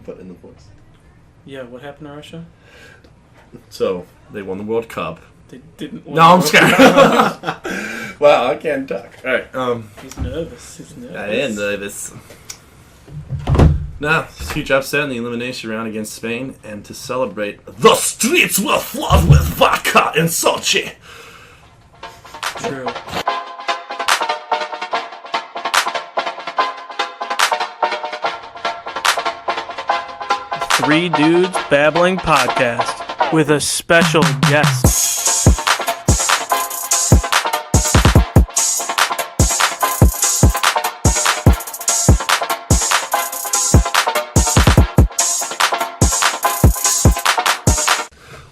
put in the voice. Yeah, what happened to Russia? So, they won the World Cup. They didn't win. No, I'm scared. Wow, I can't talk. Alright, He's nervous. I am nervous. Now, huge upset in the elimination round against Spain, and to celebrate, the streets were flooded with vodka in Sochi. True. Three Dudes Babbling Podcast with a special guest.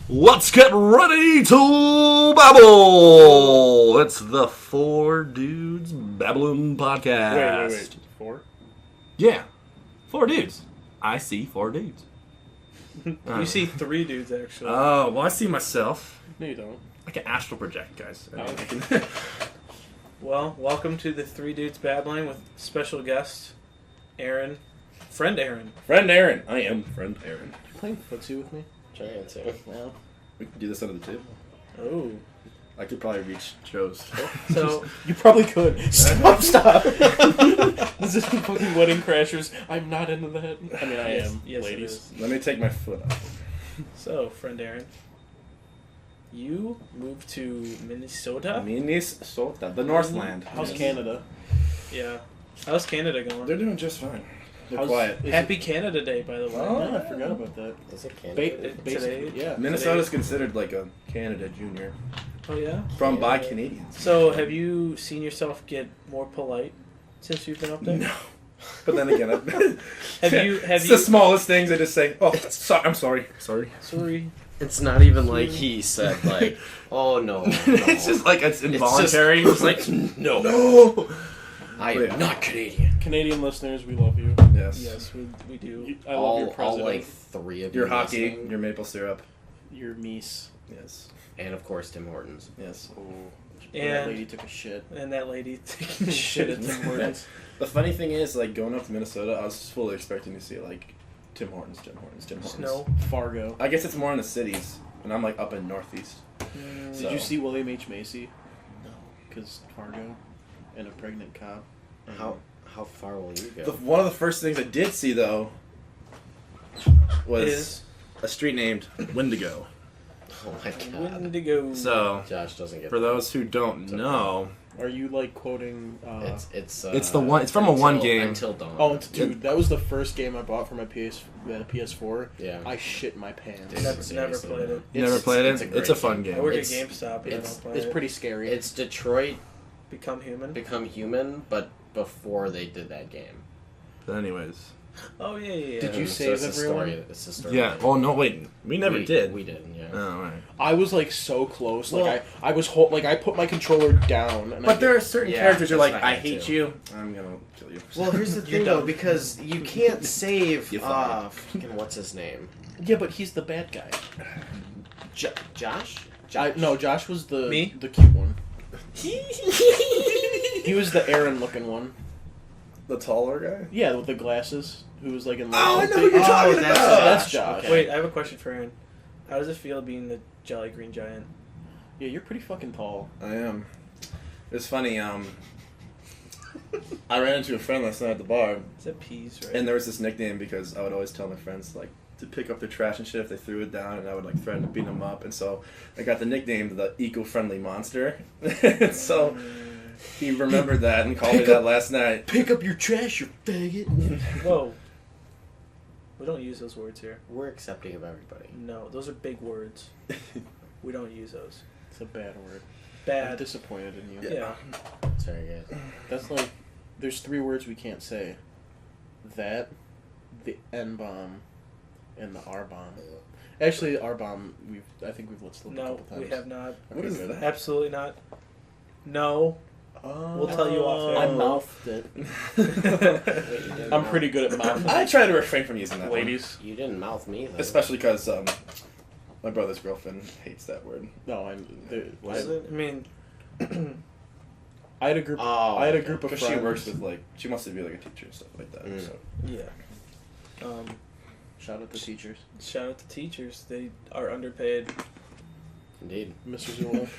Let's get ready to babble! It's the Four Dudes Babbling Podcast. Wait. 4? Yeah. 4 dudes. I see 4 dudes. You see 3 dudes, actually. Oh, well, I see myself. No, you don't. I can astral project, guys. I Oh. can... Well, welcome to the Three Dudes Babbling with special guest, Aaron. Friend Aaron. Friend Aaron. I am Friend Aaron. You playing footsie with me? Trying to. No. We can do this under the table. Oh. I could probably reach Joe's. So, You probably could. Stop. This isn't fucking Wedding Crashers. I'm not into that. I mean, I am, yes, it ladies. is. Let me take my foot off. So, friend Aaron, you moved to Minnesota? Minnesota. The Northland. How's Yes. Canada? Yeah. How's Canada They're going? doing just fine. They're How's- quiet. is Happy Canada Day, by the way. Oh. Yeah, I forgot about that. Is it Canada? Basically, yeah. Minnesota's considered like a Canada junior. Oh, yeah? From by Yeah. Canadians. So, have you seen yourself get more polite since you've been up there? No. But then again, it's the smallest things. I just say, "Oh, I'm sorry." Sorry. It's not even like he said, like, oh no. It's just like it's involuntary. It's like, no. No. I Oh, yeah. am not Canadian. Canadian listeners, we love you. Yes. Yes, we do. I love your All president. like 3 of Your you hockey, listening. your maple syrup. Your Mies. Yes. And of course Tim Hortons. Yes. Oh. And- That lady took a shit. And that lady taking shit at Tim Hortons. The funny thing is, like going up to Minnesota, I was fully expecting to see like Tim Hortons. Snow. Fargo. I guess it's more in the cities, and I'm like up in Northeast. Mm, Did you see William H. Macy? No. Because Fargo and a pregnant cop. How far will you go? One of the first things I did see though was Is a street named Wendigo. Oh my god. Wendigo. So, Josh doesn't get for those who don't It's okay. know, Are you like quoting? it's the one. It's from a one game. Until Dawn. Oh, dude, that was the first game I bought for my PS4. Yeah. I shit my pants. Dude, Never seriously, played it. You never played it? great It's a fun game. I game. work at It's- GameStop and I it's- don't play It's it. pretty scary. It's Detroit Become Human. Become Human, but before they did that game. But anyways, Oh, yeah. Did you So save it's a everyone? story- It's a story. yeah. Oh no, wait. We never did. We didn't, yeah. Oh, all right. I was like so close. Well- Like I was I put my controller down. And But there are certain Yeah, characters you're that's like, what I I had hate too. you. I'm gonna kill you. Well, here's the You're thing, though, done. because you can't save, You're fired. fucking, what's his name? Yeah, but he's the bad guy. Josh? No, Josh was the Me? the cute one. He was the Aaron looking one. The taller guy. Yeah, with the glasses. Who was like in like. Oh, I know what you're talking that's about. That's Josh. Okay. Wait, I have a question for Aaron. How does it feel being the Jolly Green Giant? Yeah, you're pretty fucking tall. I am. It's funny. I ran into a friend last night at the bar, Is that peas, right? and there was this nickname because I would always tell my friends like to pick up their trash and shit if they threw it down, and I would like threaten to beat them up, and so I got the nickname the Eco-Friendly Monster. So he remembered that and called me that last night. Pick up your trash, you faggot. Whoa. We don't use those words here. We're accepting of everybody. No, those are big words. We don't use those. It's a bad word. I'm Bad. disappointed in you. Yeah. Sorry, guys. That's like, there's 3 words we can't say. That, the N-bomb, and the R-bomb. Actually, the R-bomb, I think we've listed a No, couple times. we have not. What is that? Absolutely not. No. We'll tell you off air. I mouthed it. I'm pretty good at mouthing. I try to refrain from using that one. Ladies. You didn't mouth me, though. Especially because my brother's girlfriend hates that word. No, What is it? I mean, I had a group. Oh, I had a okay. group of Because friends. she works with like she wants to be like a teacher and stuff like that. Mm. So yeah. Shout out to teachers. Shout out to teachers. They are underpaid. Indeed. Mr. Zulo.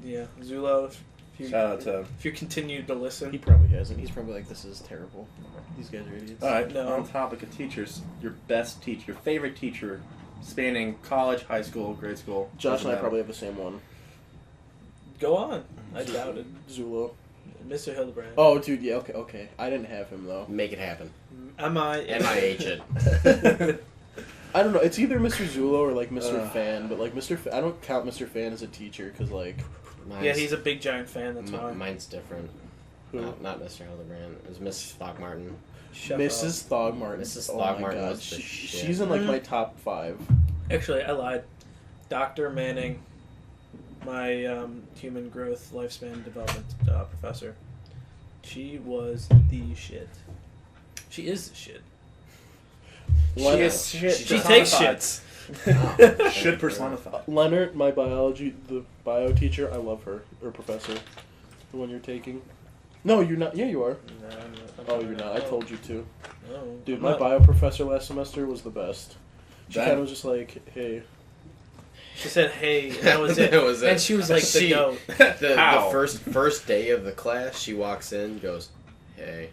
Yeah, Zulo. Shout out to. If you continue to listen, He probably hasn't. He's probably like, this is terrible. These guys are idiots. All right. No. On topic of teachers, your best teacher, your favorite teacher, spanning college, high school, grade school. Josh and I doesn't probably have the same one. go on. I doubt it. Zulo. Mr. Hildebrand. Oh, dude, yeah, okay. I didn't have him, though. Make it happen. MIH it. I don't know. It's either Mr. Zulo or, like, Mr. Fan, but, like, I don't count Mr. Fan as a teacher, because, like... Yeah, he's a big giant fan, that's why. Mine's different. Who? Not Mr. Hildebrand. It was Mrs. Throckmorton. Mrs. Throckmorton. Mrs. Oh, my Throckmorton God. was the shit. She's in, like, my top 5. Actually, I lied. Dr. Manning, my human growth lifespan development professor. She was the shit. She is the shit. She takes shits. Oh, Should personify. Leonard, my biology, the bio teacher, I love her. Or professor. The one you're taking. No, you're not. Yeah, you are. No, I'm not. Oh, you're not. I told you to. No, Dude, I'm my not. bio professor last semester was the best. She That- kind of was just like, hey. She said, "Hey," and that was it. That was it. And she was like, "The goat." The How? first day of the class, she walks in, goes, "Hey,"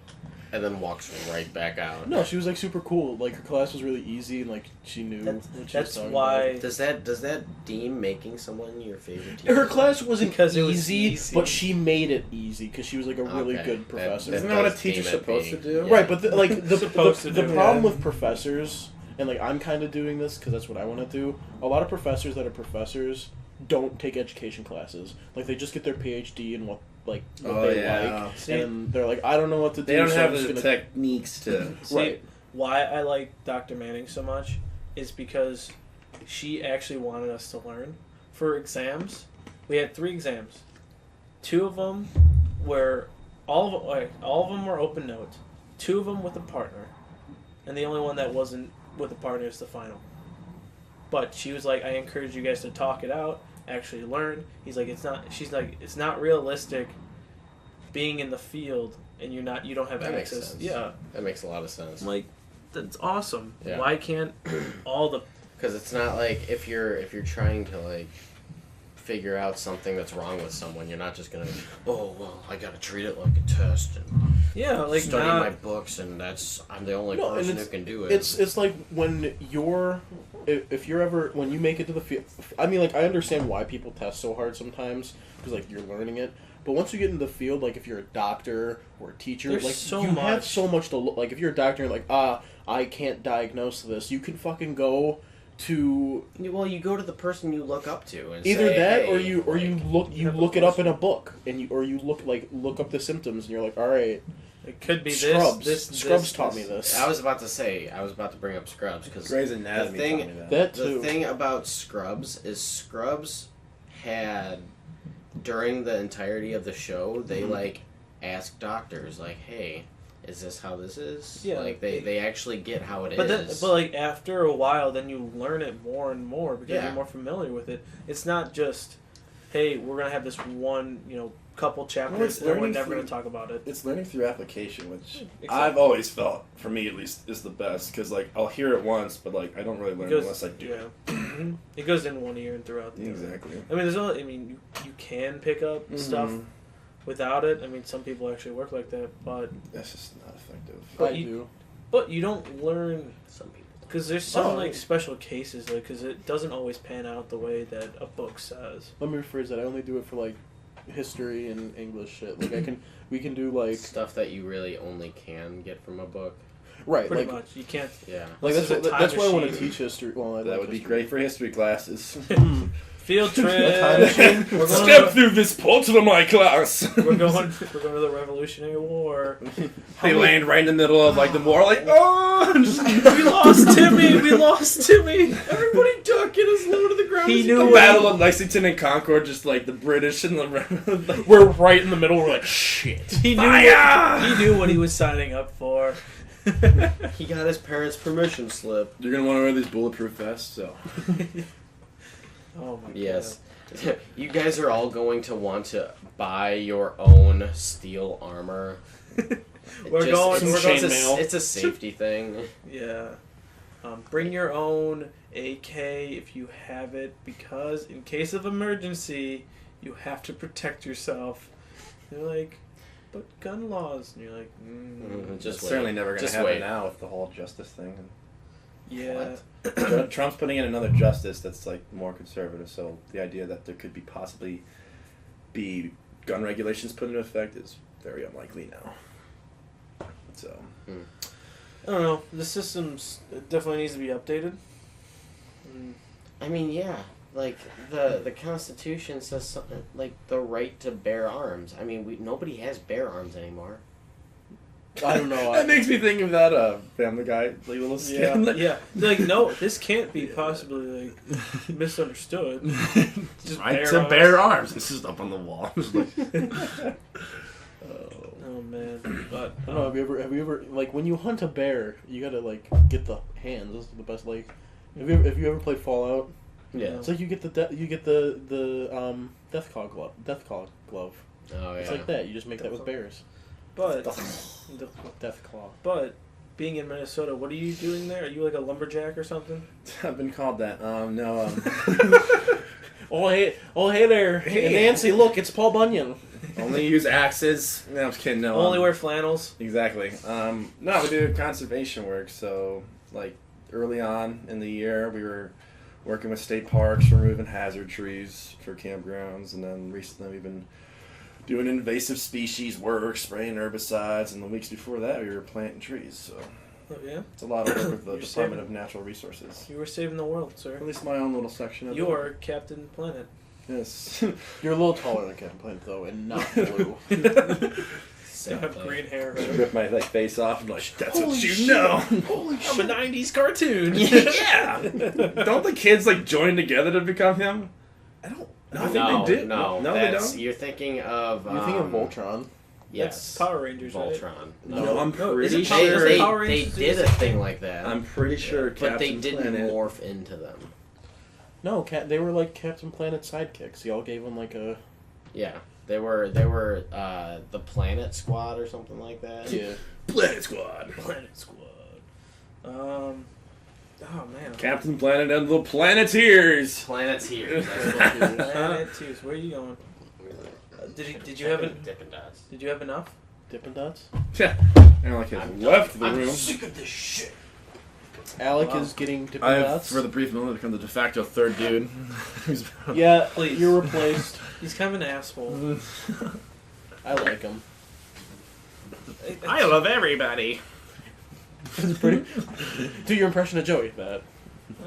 and then walks right back out. No, she was like super cool. Like her class was really easy and like she knew what she was That's talking why. Does that deem making someone your favorite teacher? about. Her class wasn't Because it was easy, easy. but she made it easy because she was like a really Okay. good professor. That Isn't that what a does teacher's deem it supposed to being- do? yeah. Right, but the Supposed to do, problem yeah. with professors, and like I'm kind of doing this because that's what I want to do. A lot of professors that are professors don't take education classes. Like they just get their PhD in what they like, See, and they're like, I don't know what to do. They don't so have I'm the just gonna... techniques to. see, Right. why I like Dr. Manning so much is because she actually wanted us to learn. For exams, we had 3 exams. 2 of them were all of them were open note. 2 of them with a partner, and the only one that wasn't with a partner is the final. But she was like, I encourage you guys to talk it out, actually learn. She's like, it's not realistic being in the field and you don't have That makes access. sense. Yeah. That makes a lot of sense. I'm like, that's awesome. Yeah. Why can't all the Because it's not like if you're trying to like figure out something that's wrong with someone, you're not just gonna, oh well, I gotta treat it like a test and like study not, my books, and I'm the only No, and person it's- who can do it. It's like when if you're ever when you make it to the field. I mean, like I understand why people test so hard sometimes because like you're learning it. But once you get into the field, like if you're a doctor or a teacher, There's like so you have much. so much to look. Like if you're a doctor, and you're like I can't diagnose this. You can fucking go to well, you go to the person you look up to, and either say, that hey, or you have a look it up in a question. book and you look up the symptoms and you're like, all right, it could be Scrubs. this Scrubs taught me this. I was about to bring up Scrubs because Grey's Anatomy the thing- taught me that. That the too. thing about Scrubs is Scrubs had during the entirety of the show they like ask doctors like, hey, is this how this is? Yeah. Like they actually get how it is. But like after a while, then you learn it more and more because Yeah. you're more familiar with it. It's not just, hey, we're gonna have this one, couple chapters, it's and we're learning never through- gonna talk about it. It's learning through application, which Exactly. I've always felt, for me at least, is the best. Because like I'll hear it once, but like I don't really learn unless I do. Yeah. It goes in one ear and throughout the other. Exactly. I mean, you can pick up stuff without it. I mean, some people actually work like that, but That's just not effective. But I you- do. you don't learn some people don't. because there's some Oh. like special cases, like because it doesn't always pan out the way that a book says. Let me rephrase that. I only do it for like history and English shit. Like we can do like Stuff that you really only can get from a book. right Pretty like much, you can't. Yeah. like This that's is a time that's why I want to machine. teach history. Well, I That like would be history. great for history classes. Field trip. A time machine? We're going Step to through this portal of my class. we're going to the Revolutionary War. They land right in the middle of like the war, like oh, We lost Timmy. We lost Timmy. Everybody duck, get as low to the ground. He as knew the what- Battle of Lexington and Concord, just like the British and the like, We're right in the middle. We're like shit. He knew. Fire! He knew what he was signing up for. He got his parents' permission slip. You're gonna want to wear these bulletproof vests, so Oh my Yes. You guys are all going to want to buy your own steel armor. We're going- we're going- It's a safety thing. god. Yeah. Bring your own AK if you have it, because in case of emergency, you have to protect yourself. They're like, but gun laws, and you're like, Just certainly never going to happen now with the whole justice thing. yeah. Trump's putting in another justice that's like more conservative, so the idea that there could be possibly be gun regulations put into effect is very unlikely now. So. I don't know. The systems definitely needs to be updated. I mean, yeah. Like, the Constitution says something like the right to bear arms. I mean, nobody has bear arms anymore. I don't know. That makes me think of that Family Guy like, little skin. Yeah. They're like, no, this can't be possibly like misunderstood. Just right to bear arms. This is up on the wall. Oh man, but I don't know. Have you ever like when you hunt a bear, you gotta like get the hands. Those are the best. Like, have you ever played Fallout? Yeah. It's like you get the death claw glove. Oh yeah. It's like that. You just make that with bears. but Death claw. but being in Minnesota, what are you doing there? Are you like a lumberjack or something? I've been called that. No. Oh hey there, hey, Nancy. Look, it's Paul Bunyan. Only use axes. No, I'm just kidding. No. Only wear flannels. Exactly. No, we do conservation work. So, like, early on in the year, we were working with state parks, removing hazard trees for campgrounds, and then recently we've been doing invasive species work, spraying herbicides, and the weeks before that, we were planting trees. So, Oh yeah. it's a lot of work with the You're Department saving- of Natural Resources. You were saving the world, sir. At least my own little section of You're Captain Planet. Yes. You're a little taller than Captain Planet though, and not blue. You have green hair. Right? Rip my face off and like, that's Holy what you shit. know. Holy I'm a '90s cartoon. Yeah. Don't the kids like join together to become him? I don't. No, I think they do. No, they don't. You're thinking of. You think of Voltron? Yes. That's Power Rangers, right? Voltron. No, I'm No, pretty is it Power- sure. is it They, Power they Rangers do did the a same thing thing? like that. I'm pretty sure. But they Captain didn't Planet. morph into them. No, they were like Captain Planet sidekicks. Y'all gave them like a Yeah. They were the Planet Squad or something like that. yeah. Planet Squad. Planet Squad. Oh man. Captain Planet and the Planeteers. Planeteers. That's what it is. Planet Twos. Where are you going? Did you have Dippin' Dots. Did you have enough? Dippin' Dots. Yeah. Alex has left the room. sick of this shit. Alec Wow. is getting Dippin' I've, Dots. for the brief moment, become the de facto third dude. Yeah, Please. you're replaced. He's kind of an asshole. I like him. I love everybody. It's pretty. Do your impression of Joey. That.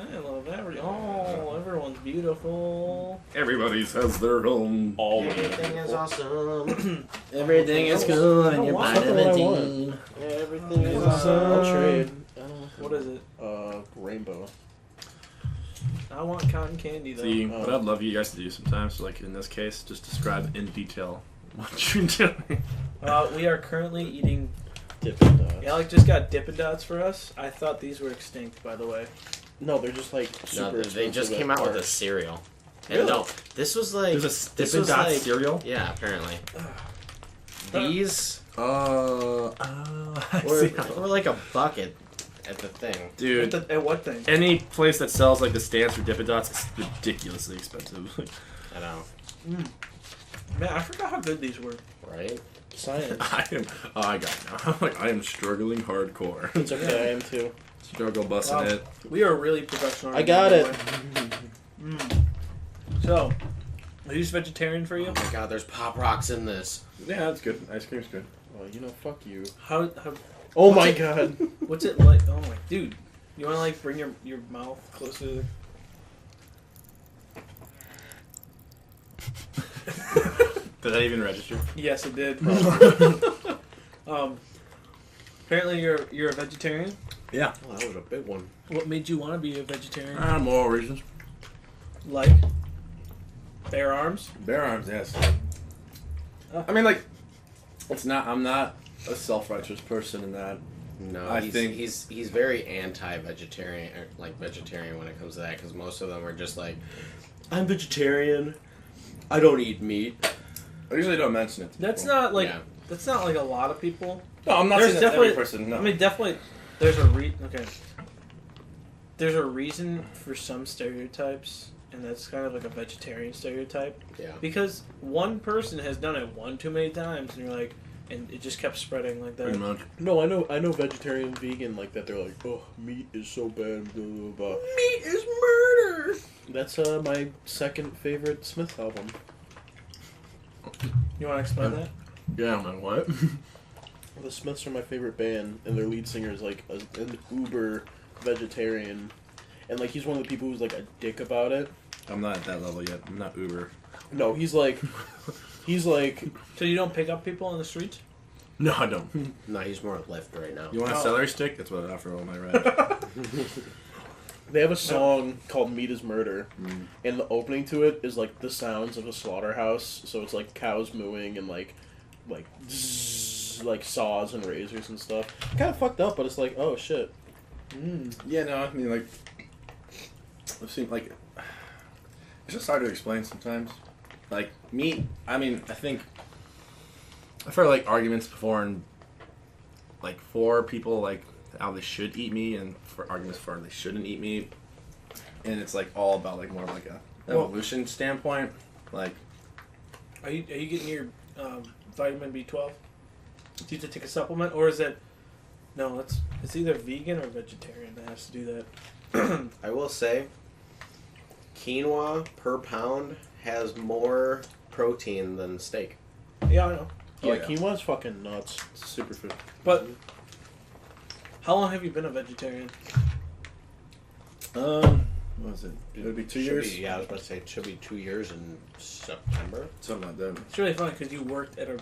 I love everyone's beautiful. Everybody has their own. Everything is awesome. Everything is cool cool and you're you're part of a team. Everything is I'll awesome. I'll trade. What is it? Rainbow. I want cotton candy though. See, what I'd love you guys to do sometimes, like in this case, just describe in detail what you're doing. We are currently eating. Dippin' Dots. Alec just got Dippin' Dots for us. I thought these were extinct, by the way. No, they're just like super No, they just expensive came at out with a Target. cereal. And Really? no, this was like There's a this Dippin' was Dots like cereal? Yeah, apparently. These I were, see how- were like a bucket at the thing. Dude, At what thing? any place that sells like the stands for Dippin' Dots is ridiculously expensive. I know, Man, I forgot how good these were. right? Science. I got it now. Like, I am struggling hardcore. It's okay, I am too. Struggle busting Wow. it. We are really professional. I got by it. the way. So, are these vegetarian for you? Oh my god, there's Pop Rocks in this. Yeah, that's good. Ice cream's good. Well, you know, fuck you. How Oh What's my it- god. what's it like? Oh my dude, you want to like bring your mouth closer to the... Did that even register? Yes, it did. Apparently you're a vegetarian. Yeah. Oh, that was a big one. What made you want to be a vegetarian? Moral reasons. Like bear arms. Bear arms, yes. I mean, like, it's not. I'm not a self-righteous person in that. No, I he's, think- he's very anti-vegetarian, or like vegetarian when it comes to that, because most of them are just like, I'm vegetarian. I don't eat meat. I usually don't mention it. To That's people. not like Yeah. that's not like a lot of people. No, I'm not There's saying that's every definitely- person. No. I mean, definitely there's a okay. there's a reason for some stereotypes, and that's kind of like a vegetarian stereotype. Yeah. Because one person has done it one too many times, and you're like, and it just kept spreading like that. Pretty much. No, I know vegetarian, vegan like that. They're like, oh, meat is so bad. Blah, blah, blah. Meat is murder. That's my second favorite Smith album. You want to explain that? Yeah, I'm like, what? The Smiths are my favorite band, and their lead singer is like an uber vegetarian, and like he's one of the people who's like a dick about it. I'm not at that level yet. I'm not Uber. No, he's like. So you don't pick up people on the streets? No, I don't. No, he's more left right now. You want a celery stick? That's what I offer all my raps. They have a song called "Meat Is Murder," and the opening to it is like the sounds of a slaughterhouse. So it's like cows mooing and like zzz, like saws and razors and stuff. Kind of fucked up, but it's like, oh shit. Yeah, no, I mean, like, I've seen, like, it's just hard to explain sometimes. Like, meat, I mean, I think, I've heard, like, arguments before, and, like, for people, like, how they should eat meat, and for arguments for they shouldn't eat meat, and it's, like, all about, like, more of, like, a evolution standpoint. Like, Are you getting your vitamin B12? Do you have to take a supplement, or is it? No, it's either vegan or vegetarian that has to do that. I will say, quinoa per pound has more protein than steak. Yeah, I know. Yeah, yeah. quinoa's fucking nuts. it's super food. But how long have you been a vegetarian? What was it? It would be 2 years? Yeah, I was about to say it should be 2 years in September. Something like that. It's really funny because you worked at a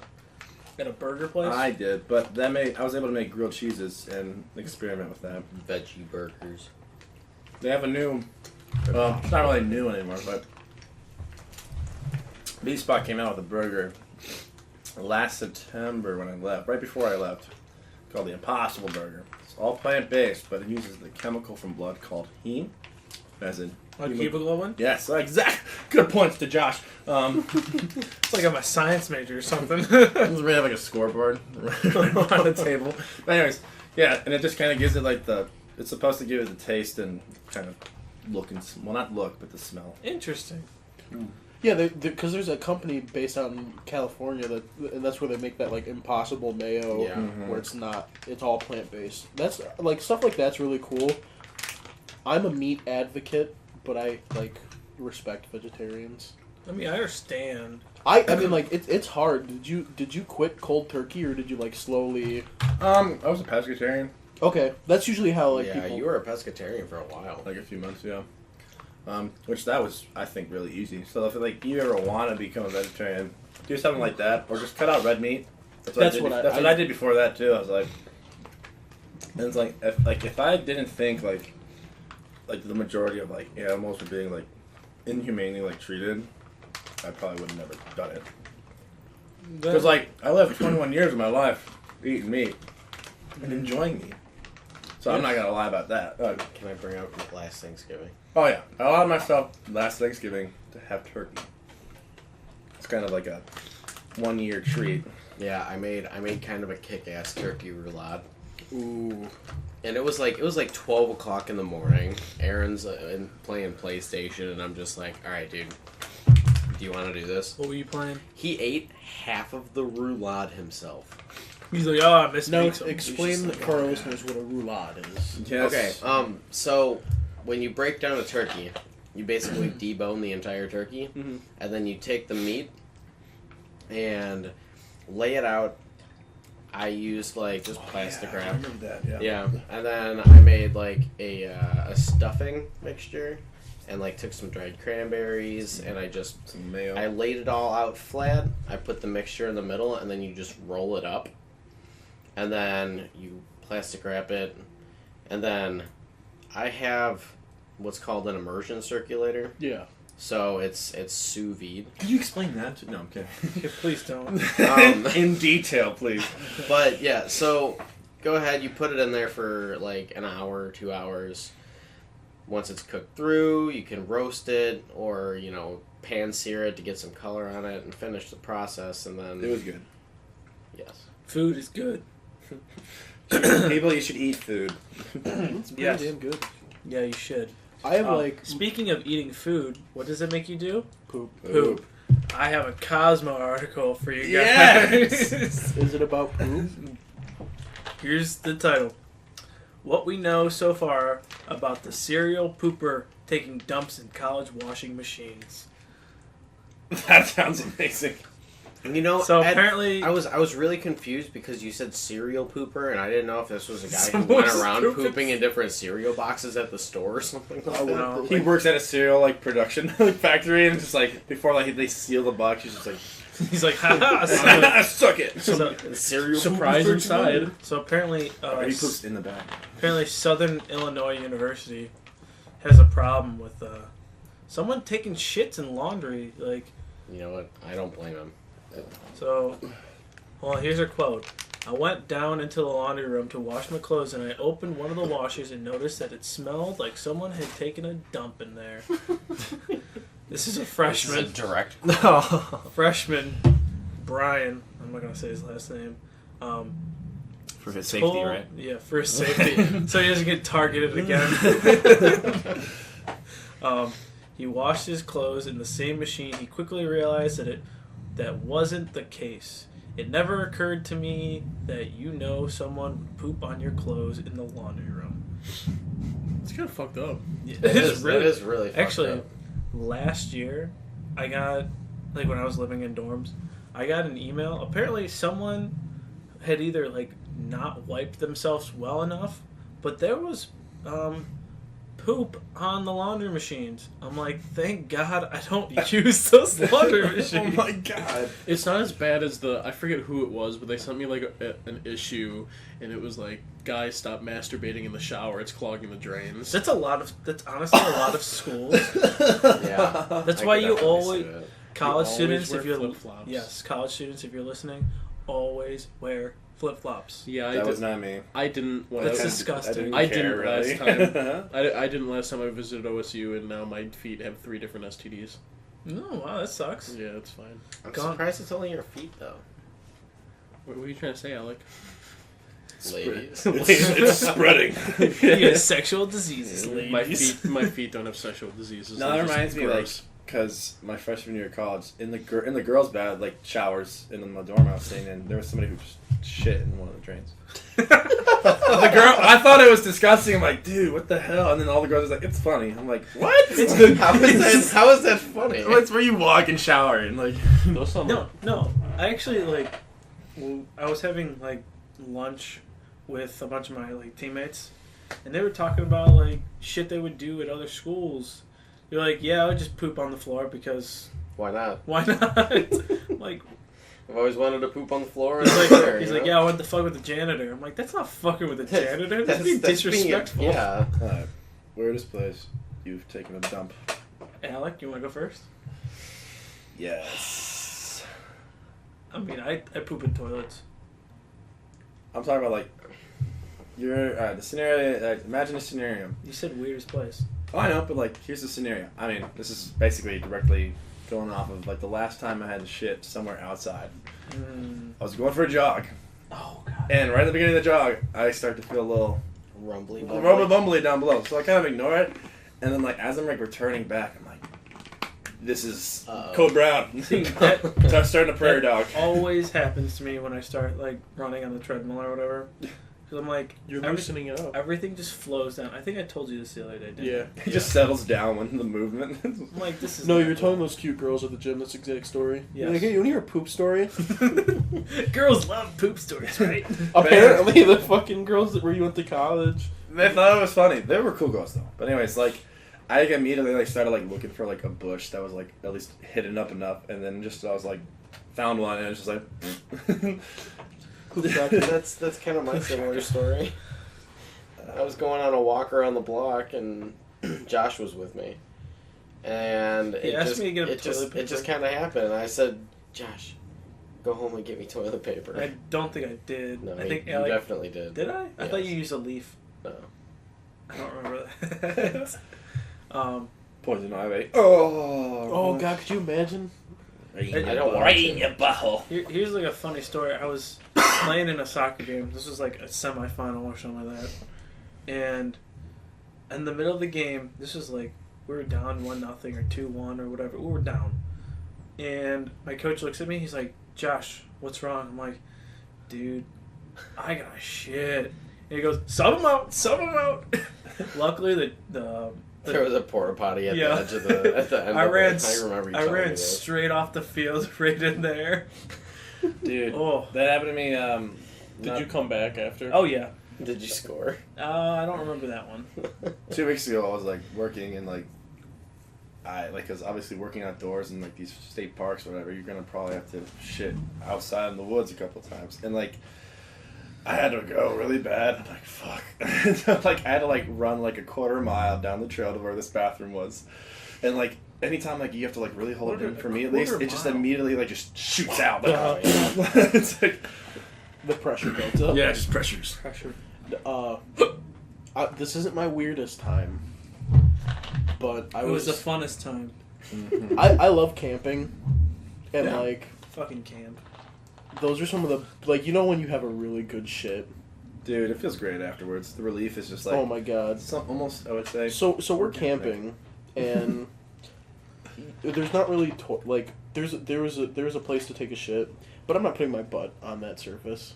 burger place. I did, but I was able to make grilled cheeses and experiment with that. Veggie burgers. They have a new, well, it's not really new anymore, but B-Spot came out with a burger last September when I left, right before I left, called the Impossible Burger. It's all plant-based, but it uses the chemical from blood called heme, as in hemoglobin? Yes, exact. Good points to Josh. It's like I'm a science major or something. We have like a scoreboard on the table. But anyways, yeah, and it just kind of gives it like it's supposed to give it the taste and kind of look and, well, not look, but the smell. Interesting. Yeah, because there's a company based out in California and that's where they make that like Impossible mayo, Yeah. where it's all plant based. That's like stuff like that's really cool. I'm a meat advocate, but I like respect vegetarians. I mean, I understand. I mean, like it's hard. Did you quit cold turkey or did you like slowly? I was a pescatarian, Okay, that's usually how like yeah, people. you were a pescatarian for a while. like a few months, yeah. Which that was, I think, really easy. So if like you ever want to become a vegetarian, do something like that, or just cut out red meat. That's what I did before that too. I was like, and it's like if I didn't think like the majority of like animals were being like inhumanely like treated, I probably would have never done it. Because like I lived 21 years of my life eating meat and enjoying meat, so I'm not gonna lie about that. Can I bring up last Thanksgiving? Oh yeah, I allowed myself last Thanksgiving to have turkey. It's kind of like a 1 year treat. Yeah, I made kind of a kick-ass turkey roulade. Ooh. And it was like 12 o'clock in the morning. Aaron's playing PlayStation, and I'm just like, all right, dude, do you want to do this? What were you playing? He ate half of the roulade himself. He's like, oh, I missed No, meat. explain like, for our oh, listeners what a roulade is. Yes. Okay, so when you break down a turkey, you basically debone the entire turkey, and then you take the meat and lay it out. I used like just plastic I wrap. remember that. Yeah, and then I made like a stuffing mixture, and like took some dried cranberries, and I just Some mayo. I laid it all out flat. I put the mixture in the middle, and then you just roll it up, and then you plastic wrap it, and then I have what's called an immersion circulator. Yeah. So it's sous vide. Could you explain that? No, I'm kidding. Yeah, please don't. In detail, please. But yeah, so go ahead, you put it in there for like an hour, 2 hours. Once it's cooked through, you can roast it or, pan sear it to get some color on it and finish the process, and then It was good. yes. Food is good. People, you should eat food. It's pretty Yes. damn good. Yeah, you should. I have Speaking of eating food, what does it make you do? poop. I have a Cosmo article for you guys. Yes! Is it about poop? Here's the title. What we know so far about the serial pooper taking dumps in college washing machines. That sounds amazing. You know, So Ed, apparently... I was really confused because you said cereal pooper, and I didn't know if this was a guy who Someone went was around pooping. pooping in different cereal boxes at the store or something like that. No. He works at a cereal production factory, and just before they seal the box, he's just like, He's like, haha, suck it. so, Cereal Surprise pooper inside. so apparently, He poops in the back. apparently Southern Illinois University has a problem with someone taking shits in laundry. Like, You know what? I don't blame him. so, well, here's her quote. I went down into the laundry room to wash my clothes, and I opened one of the washers and noticed that it smelled like someone had taken a dump in there. This is a freshman. This is a direct. Freshman Brian. I'm not gonna say his last name. For his safety, told- right? Yeah, for his safety, so he doesn't get targeted again. He washed his clothes in the same machine. He quickly realized that wasn't the case. It never occurred to me that someone would poop on your clothes in the laundry room. It's kind of fucked up. Yeah, That is really fucked actually. up. Last year, I got, when I was living in dorms, I got an email. Apparently, someone had either, not wiped themselves well enough, but there was poop on the laundry machines. I'm like, thank God I don't use those laundry machines. Oh my god. It's not as bad as I forget who it was, but they sent me an issue, and it was like, guys, stop masturbating in the shower. It's clogging the drains. That's honestly a lot of schools. Yeah. That's I why could you definitely always, see that. college You students, always if wear you're, flip-flops. yes, college students, if you're listening, always wear flip-flops. Yeah, That was not me. I didn't. When That's I was, disgusting. I care, didn't last really. time. I didn't last time I visited OSU, and now my feet have 3 different STDs. No, wow, that sucks. Yeah, it's fine. I'm Gone. surprised it's only your feet, though. What are you trying to say, Alec? Ladies. It's spreading. You got sexual diseases, ladies. My feet don't have sexual diseases. No, They're that just reminds me, gross. because my freshman year of college, in the girls' bad, showers in the dorm I was staying in, there was somebody who just shit in one of the drains. The girl, I thought it was disgusting. I'm like, dude, what the hell? And then all the girls was like, it's funny. I'm like, what? How is that funny? It's where you walk and shower and Those sound No. I actually I was having lunch with a bunch of my teammates, and they were talking about shit they would do at other schools. You're like, yeah, I would just poop on the floor because Why not? why not? I've always wanted to poop on the floor. He's like, yeah, I went to fuck with the janitor. I'm like, that's not fucking with the janitor. That's being disrespectful. Yeah. Alright, weirdest place you've taken a dump? Alec, you want to go first? Yes. I mean, I poop in toilets. I'm talking about the scenario. Imagine a scenario. You said weirdest place. Oh, I know, but here's the scenario. I mean, this is basically directly going off of the last time I had to shit somewhere outside. I was going for a jog, Oh god. and right at the beginning of the jog, I start to feel a little Rumbly. bumbly down below. So I kind of ignore it, and then as I'm returning back, I'm like, this is Uh-oh. Code Brown. See, that So I'm starting a prairie dog. always happens to me when I start running on the treadmill or whatever. Because I'm like, You're loosening it up. everything just flows down. I think I told you this the other day, didn't Yeah. It just settles down when the movement. I'm like, this is No, not you were cool. telling those cute girls at the gym this exact story. Yes. You're like, hey, you want to hear a poop story? Girls love poop stories, right? Apparently, the fucking girls that where you went to college. They thought it was funny. They were cool girls though. But anyways, I immediately started looking for a bush that was at least hidden up enough, and then I was found one, and it was just That's kind of my similar story. I was going on a walk around the block, and Josh was with me, and He asked me to get him it toilet paper. just kind of happened. I said, Josh, go home and get me toilet paper. I don't think I did. No, I think you Alec, definitely did. did I? I thought Yes. you used a leaf. No. I don't remember that. poison ivy. Oh, Oh, God, could you imagine? I don't want to. your butthole. Here's a funny story. I was playing in a soccer game. This was a semi-final or something like that. And in the middle of the game, this was like, we were down 1-0 or 2-1 or whatever. We were down. And my coach looks at me, he's like, Josh, what's wrong? I'm like, dude, I got shit. And he goes, sub him out. Luckily, there was a porta potty at Yeah. the edge of the at the end. I of ran, it. I remember you I telling me ran this. straight off the field right in there. Dude, Oh. that happened to me. Did you come back after? Oh, yeah. Did you score? I don't remember that one. 2 weeks ago, I was like working and because obviously working outdoors in like these state parks or whatever, you're gonna probably have to shit outside in the woods a couple times, and like I had to go really bad. I'm like, fuck. So, like I had to like run like a quarter mile down the trail to where this bathroom was, and like anytime like you have to like really hold it in, for me at least, it just immediately like just shoots out. Like, it's like The pressure builds up. yeah, just pressures. Pressure. This isn't my weirdest time, but It was the funnest time. Mm-hmm. I love camping, and Yeah. like Fucking camp. those are some of the like when you have a really good shit. Dude, it feels great afterwards. The relief is just like Oh my god. almost I would say. So we're organic. camping, and there's not really there was a place to take a shit, but I'm not putting my butt on that surface.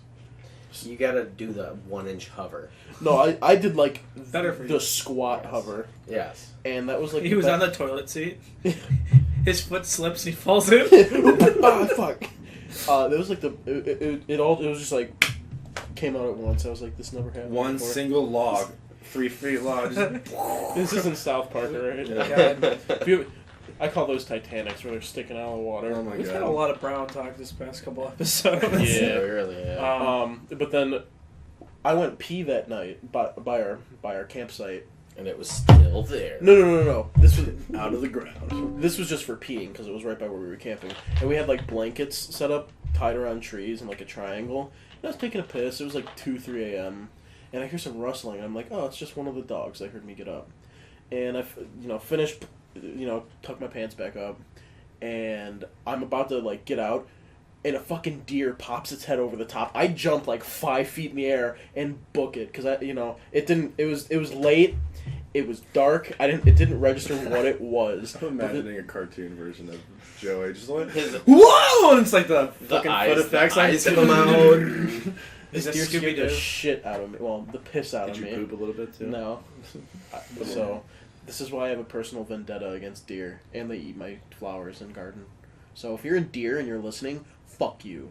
You gotta do the 1-inch hover. No, I did like Better for the you. squat Yes. hover, Yes. and that was like He was on the toilet seat. His foot slips, he falls in. Ah, fuck. That was like it was just like came out at once. I was like, this never happened. One before. single log, 3 feet long. Just This is in South Park, right? Yeah. I call those Titanics where they're sticking out of the water. Oh my We've god. had a lot of Brown talk this past couple episodes. Yeah. Really. Yeah. But then I went pee that night by our campsite. And it was still there. No. This was Out of the ground. this was just for peeing because it was right by where we were camping, and we had like blankets set up tied around trees in like a triangle. And I was taking a piss. It was like 2-3 a.m. and I hear some rustling. And I'm like, oh, it's just one of the dogs that heard me get up. And I finished, tuck my pants back up, and I'm about to like get out, and a fucking deer pops its head over the top. I jump like 5 feet in the air and book it because it didn't. It was late. It was dark. It didn't register what it was. I'm imagining a cartoon version of Joey just like His- whoa, and it's like the The fucking eyes, foot effects. the eyes come out. This Is deer that scared the Scooby-Doo? shit out of me. Well, the piss out Did of you me. poop a little bit too? No. So, this is why I have a personal vendetta against deer, and they eat my flowers and garden. So, if you're in deer and you're listening, fuck you.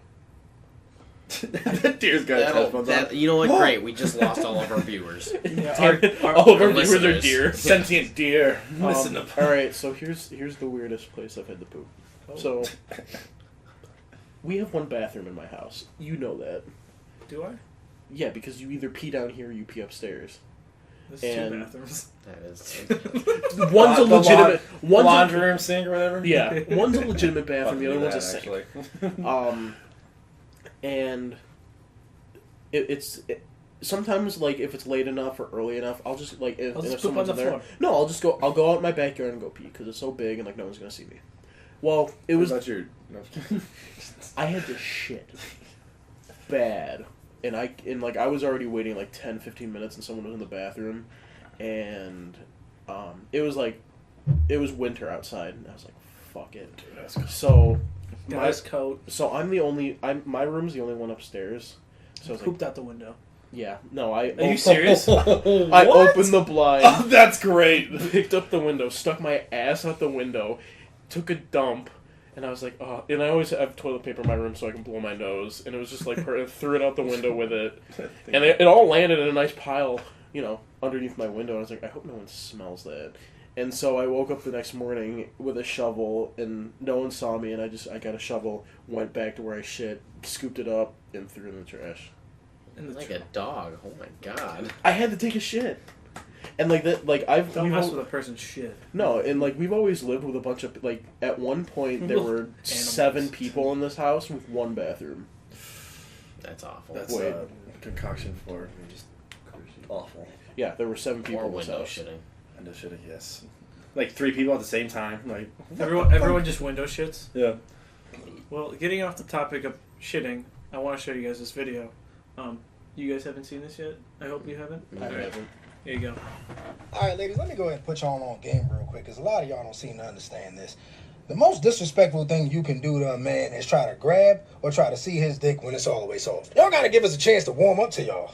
That deer's got his headphones on. You know what? Great. We just lost all of our viewers. Yeah, All of our our viewers are listeners. deer. Sentient deer. Listen up. All right, so here's the weirdest place I've had to poop. So, we have one bathroom in my house. You know that. Do I? Yeah, because you either pee down here or you pee upstairs. There's And- 2 bathrooms. That is. One's a The legitimate. One's a- laundry room sink or whatever. Yeah, one's a legitimate bathroom. The Fuck other me one's a that, sink. actually. And it's sometimes like if it's late enough or early enough, I'll just like if, I'll just if poop on someone's the in there. floor. No, I'll go out in my backyard and go pee because it's so big and like no one's gonna see me. Well, it What was about your? No. I had to shit bad, and I was already waiting like 10-15 minutes and someone was in the bathroom, and it was winter outside and I was like fuck it. So Guy's coat. So my room's the only one upstairs. So I was like, Pooped out the window. yeah, no, I. Are you serious? I opened the blind, Oh, that's great. picked up the window, stuck my ass out the window, took a dump, and I was like, oh. And I always have toilet paper in my room so I can blow my nose, and it was just like threw it out the window with it, and it all landed in a nice pile, underneath my window. And I was like, I hope no one smells that. And so I woke up the next morning with a shovel, and no one saw me, and I got a shovel, went back to where I shit, scooped it up, and threw it in the trash. Like a dog. Oh my god. I had to take a shit. And like that, like I've Don't we've mess al- with a person's shit. no, and like we've always lived with a bunch of like at one point there were 7 people in this house with 1 bathroom. That's awful. That's Wait. a concoction for just awful. Yeah, there were 7 people Or in this window house. shitting. Window shitting, yes. Like 3 people at the same time. Like Everyone just window shits. yeah. Well, getting off the topic of shitting, I want to show you guys this video. You guys haven't seen this yet? I hope you haven't. I Alright. haven't. Here you go. All right, ladies, let me go ahead and put y'all on game real quick, because a lot of y'all don't seem to understand this. The most disrespectful thing you can do to a man is try to grab or try to see his dick when it's all the way soft. Y'all got to give us a chance to warm up to y'all.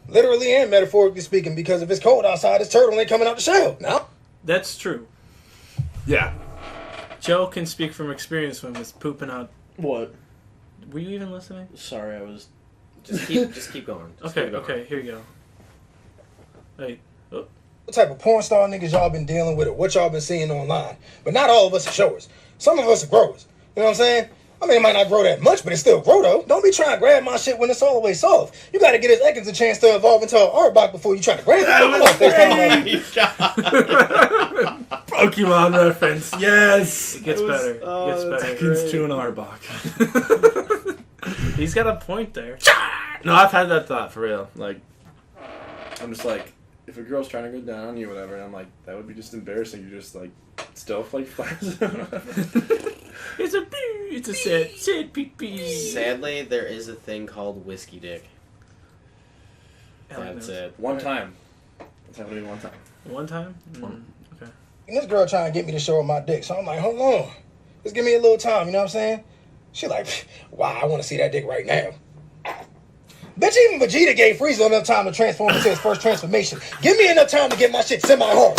Literally and metaphorically speaking, because if it's cold outside, it's turtle ain't coming out the shell. Now, That's true. Yeah. Joe can speak from experience when he's pooping out. What? Were you even listening? Sorry, I was. Just keep going. Just Okay, keep going. okay, here you go. Hey, oh, what type of porn star niggas y'all been dealing with or what y'all been seeing online. But not all of us are showers. Some of us are growers. You know what I'm saying? I mean, it might not grow that much, but it still grow, though. Don't be trying to grab my shit when it's all the way soft. You got to get his Ekans a chance to evolve into an Arbok before you try to grab it. Pokemon reference. Yes. it gets better. It gets better. Ekans to an Arbok. He's got a point there. No, I've had that thought for real. Like, I'm just like, if a girl's trying to go down on you, whatever, and I'm like, that would be just embarrassing. You just like still like flaps. It's a pee. It's a sad pee pee. Sadly, there is a thing called whiskey dick. Ellen That's knows. it. One time. That's happened to me one time. One time? Okay. And this girl trying to get me to show her my dick. So I'm like, hold on. Just give me a little time, you know what I'm saying? She like, wow, I want to see that dick right now. Bitch, even Vegeta gave Frieza enough time to transform into his first transformation. Give me enough time to get my shit semi-hard.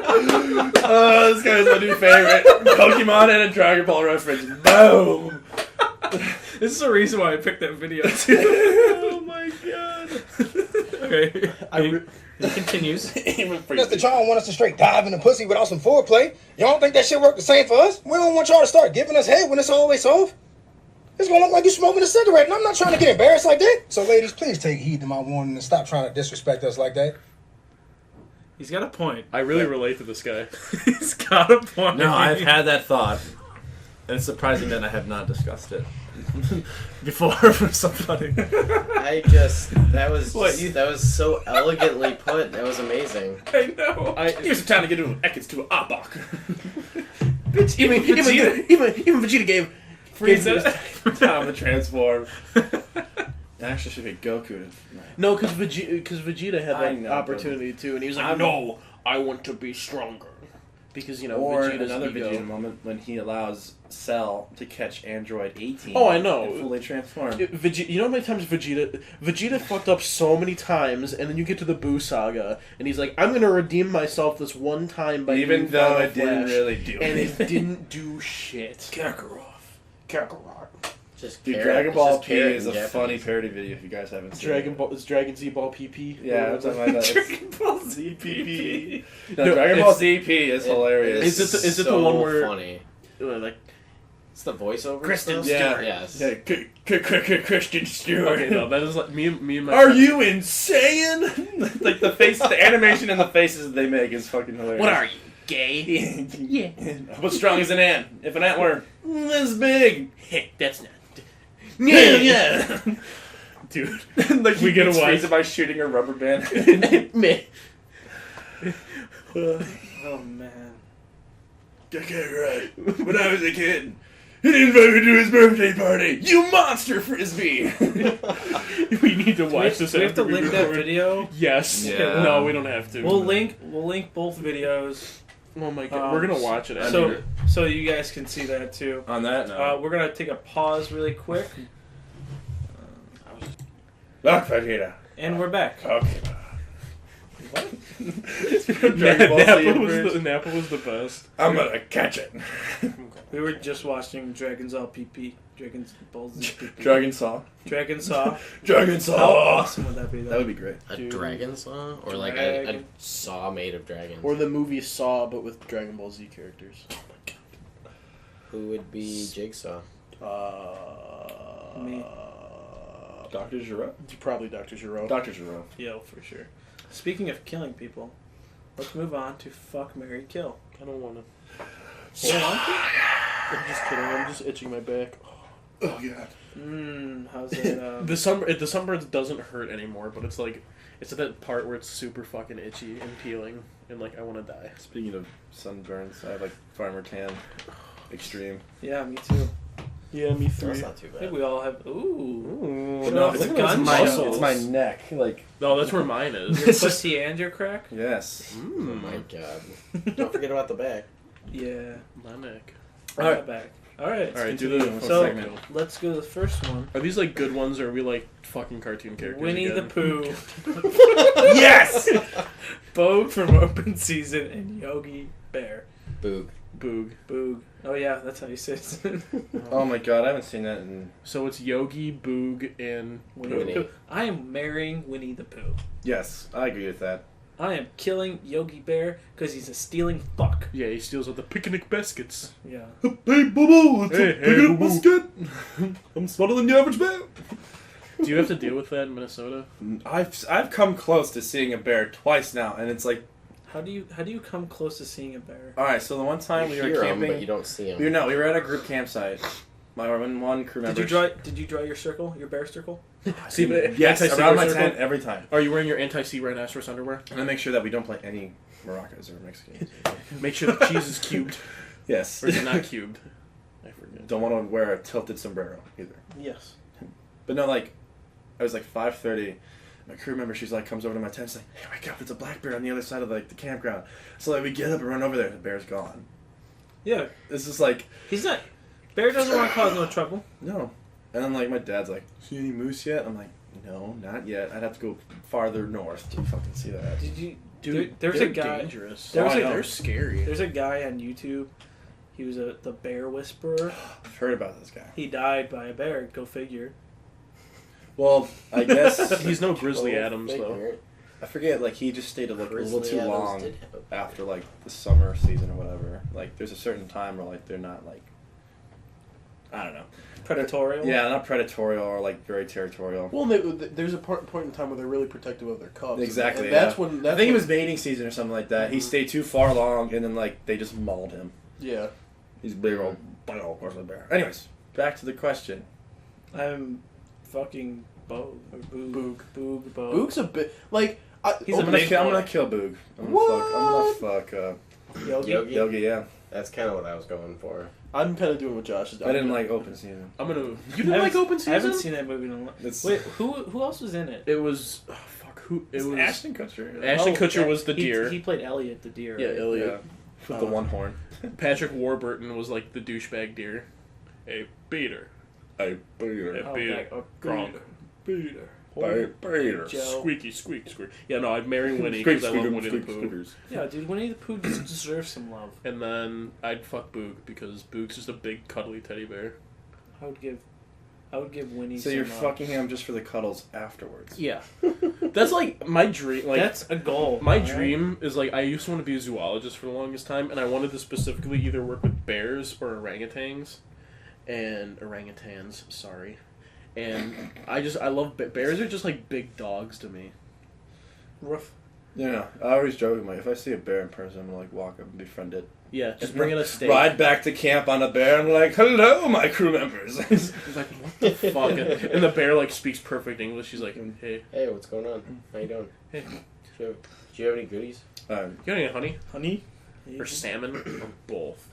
Oh, this guy's my new favorite. Pokemon and a Dragon Ball reference. Boom. This is the reason why I picked that video too. Oh my god. Okay. He continues. Even Mr. Charm want us to straight dive in the pussy without some foreplay. Y'all don't think that shit work the same for us? We don't want y'all to start giving us head when it's always off. It's gonna look like you smoking a cigarette, and I'm not trying to get embarrassed like that. So, ladies, please take heed to my warning and stop trying to disrespect us like that. He's got a point. I really relate to this guy. He's got a point. No, I've had that thought. And it's surprising that I have not discussed it before for somebody. That was What, that was so elegantly put. That was amazing. I know. Here's some time to get to Ekans to an Arbok. Bitch, Even Vegeta gave Frieza. Time to transform. That actually should be Goku. No, because Vegeta had I that know, opportunity too, and he was like, I'm- "No, I want to be stronger." Because Or Vegeta's another ego. Vegeta moment when he allows Cell to catch Android 18. Oh, I know. And fully transform. You know how many times Vegeta fucked up so many times, and then you get to the Buu saga, and he's like, "I'm gonna redeem myself this one time by Even being though Final it didn't Flash," really do and anything. it didn't do shit. Kakarot. Just Dude, carrot. Dragon It's Ball just P carrot is in a Japanese. funny parody video if you guys haven't seen it. Is Dragon Z Ball PP? Yeah, I'm talking about that. Dragon Ball Z PP. No, No, Dragon Ball it's- ZP is hilarious. Is it the so one where- funny? Like, It's the voiceover. Kristen stuff? Stewart. Yes. Yeah, Christian Stewart. okay, no, that is like me and my. Are you insane? Like the face, the animation and the faces that they make is fucking hilarious. What are you, gay? Yeah. What's strong as an ant? If an ant were this big. That's not. Yeah. Dude, Like We we get get a wife. Frieza by shooting a rubber band. me. Oh man. Okay, right. When I was a kid, he didn't invite me to his birthday party. You monster, Frisbee. We need to watch this. We have to after we link that record. video. Yes. Yeah. No, we don't have to. We'll link both videos. Oh my god, we're gonna watch it. So so you guys can see that too. On that note, We're gonna take a pause really quick, look, Vegeta. and we're back. Okay. Dragon Ball Z impression. Nappa was the best. I'm gonna catch it. We were just watching Dragon's All PP. Dragon's Ball Z PP. Dragon Saw. Dragon Saw. Dragon Saw. How awesome would that be? Though? That would be great. A Dude. dragon saw? Or like a Dragon. saw made of dragons? Or the movie Saw, but with Dragon Ball Z characters. Who would be Jigsaw? Me. Dr. Giro? Probably Dr. Giro. Dr. Giro. Yo, for sure. Speaking of killing people, let's move on to Fuck, Marry, Kill. I don't want to. You don't want to? I'm just kidding. I'm just itching my back. Oh, God. How's it? The sunburns doesn't hurt anymore, but it's like it's at that part where it's super fucking itchy and peeling, and like I want to die. Speaking of sunburns, I have like Farmer Tan Extreme. Yeah, me too. Yeah, me That's 3. not too I bad. think we all have. Ooh. Ooh. No, it's it's a gun my show. It's my neck. Like, No, that's where mine is. Your pussy and your crack? yes. Oh my god. Don't forget about the back. Yeah. My neck. All right. Back. All right. All right, do continue the with So segment. let's go to the first one. Are these like good ones, or are we like fucking cartoon characters? Winnie again? the Pooh, Yes! Bogue from Open Season, and Yogi Bear. Boog. Boog. Boog. Oh yeah, that's how you say it. Oh my god, I haven't seen that in... So it's Yogi, Boog, and Winnie Pooh. the Pooh. I am marrying Winnie the Pooh. Yes, I agree with that. I am killing Yogi Bear because he's a stealing fuck. Yeah, he steals all the picnic baskets. Yeah. Hey, Bubba, let's Hey, pick hey, up a Boo-Boo. biscuit. I'm smarter than the average man. Do you have to deal with that in Minnesota? I've come close to seeing a bear twice now, and it's like, How do you come close to seeing a bear? all right. So the one time You we were hear 'em, camping, but you don't see them. we were at a group campsite. My one crew member. Did you draw your circle, your bear circle? See, but Yes, anti-sea around my circle? tent every time. Are you wearing your anti-sea rhinoceros underwear? And I make sure that we don't play any maracas or Mexicans. Make sure the cheese is cubed, Yes. or is it not cubed? I forget. Don't want to wear a tilted sombrero either. Yes. But no, like, I was like 5:30. My crew member, she's like, comes over to my tent. She's like, "Hey, wake up! There's a black bear on the other side of like the campground." So like, we get up and run over there. The bear's gone. Yeah. This is like, He's not. Bear doesn't want to cause no trouble. no. And then like my dad's like, "See any moose yet?" I'm like, "No, not yet. I'd have to go farther north to fucking see that." Did you? Dude, there's they're a guy. dangerous. There's a- They're scary. There's a guy on YouTube. He was the bear whisperer. I've heard about this guy. He died by a bear. Go figure. Well, I guess He's no Grizzly Go Adams though. figure it. I forget. Like he just stayed like a little Grizzly too Adams long did have a bear. after like the summer season or whatever. Like there's a certain time where like they're not like, I don't know. Predatorial. Yeah, not predatorial or like very territorial. Well, there's a point in time where they're really protective of their cubs. Exactly, And that's yeah. when. I That's think it when- was mating season or something like that. He stayed too far long, and then like they just mauled him. Yeah. He's a big old grizzly bear. Anyways, back to the question. I'm fucking Bogue or Boog. Boog. Boog. Bogue. Boog's a bit like. He's I'm a gonna big kill. I'm boy. gonna kill Boog. I'm What? gonna fuck. Yogi. Yogi? Yogi. Yeah. That's kind of what I was going for. I'm kind of doing what Josh is. I didn't like open season. I'm gonna. You I didn't haven't- like Open Season? I haven't seen that movie in a while. It's- Wait, who else was in it? It was. Oh, fuck. Who? It was. Ashton Kutcher. Ashton Kutcher yeah, was the he- deer. He played Elliot the deer. Yeah, right? Elliot. With the one horn. Patrick Warburton was like the douchebag deer. Hey, Peter. Hey, Peter. Oh, Peter. back- oh, Gronk. Peter. Peter. Joe. Squeaky, squeak, squeak. Yeah, no, I'd marry Winnie because I love Winnie the Pooh. Yeah, dude, Winnie the Pooh just deserves some love. And then I'd fuck Boog because Boog's just a big cuddly teddy bear. I would give Winnie. So some you're love. fucking him just for the cuddles afterwards. Yeah. That's like my dream. Like That's a goal. my alright? dream is like I used to want to be a zoologist for the longest time, and I wanted to specifically either work with bears or orangutans, and orangutans. Sorry, and I love bears are just like big dogs to me. Rough. Yeah, I always joke with my, if I see a bear in person, I'm gonna like walk up and befriend it. Yeah, just bring it a steak. Ride back to camp on a bear and like, hello, my crew members. He's like, what the fuck? And the bear like speaks perfect English. She's like, hey, Hey, what's going on? How you doing? hey, Do you have any goodies? you got any honey Honey. or salmon or both?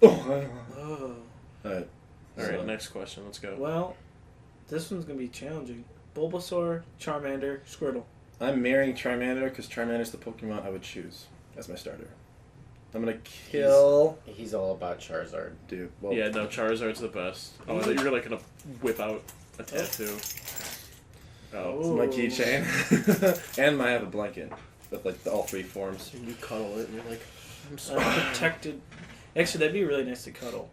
Oh. Alright. All right, So- next question. Let's go. Well, this one's gonna be challenging. Bulbasaur, Charmander, Squirtle. I'm marrying Charmander because Charmander's the Pokemon I would choose as my starter. I'm gonna kill. He's all about Charizard. Dude. Well, Yeah, no, Charizard's the best. Oh, I thought you were like gonna whip out a tattoo. Oh, It's my keychain. And I have a blanket with like all three forms. and you cuddle it, and you're like, I'm Protected. Actually, that'd be really nice to cuddle.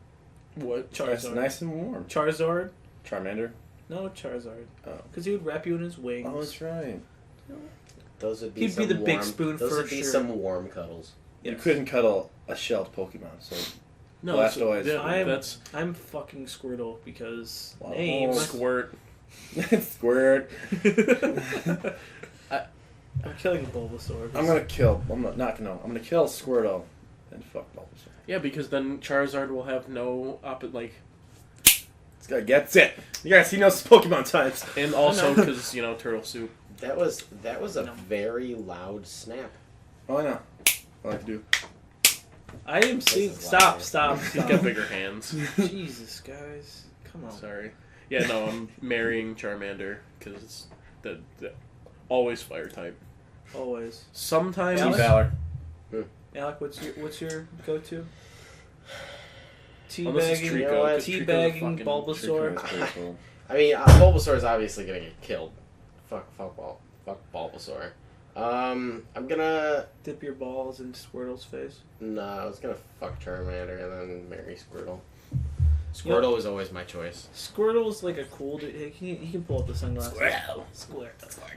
What? It's Charizard. nice and warm. Charizard? Charmander. No, Charizard. Oh. Because he would wrap you in his wings. Oh, that's right. Those would be He'd be some the big warm, spoon those for would be sure. some warm cuddles. You Yes. couldn't cuddle a shelled Pokemon, so No, Blastoise. yeah, that's I'm fucking Squirtle because Wow. name. Squirt. Squirt. I'm killing Bulbasaur. I'm gonna kill. I'm gonna kill Squirtle and fuck Bulbasaur. Yeah, because then Charizard will have no like, This guy gets it. You guys, he knows Pokemon types. and also because turtle soup. That was a No. very loud snap. Oh, I know. I like to do. I am seeing. is Stop! loud. Stop! He's Stop! got bigger hands. Jesus, guys, Come on. Sorry. Yeah, no, I'm marrying Charmander because it's the always fire type. Always. Sometimes Alex? Valor. Alec, what's your go-to? Unless it's Teabagging, Trico, 'cause Trico's teabagging fucking- Bulbasaur. Trico is pretty cool. I mean, Bulbasaur is obviously gonna get killed. Fuck Bulbasaur. I'm gonna. Dip your balls in Squirtle's face. Nah, I was gonna fuck Charmander and then marry Squirtle. You know- Squirtle was always my choice. Squirtle's like a cool dude. He can pull up the sunglasses. Squirtle.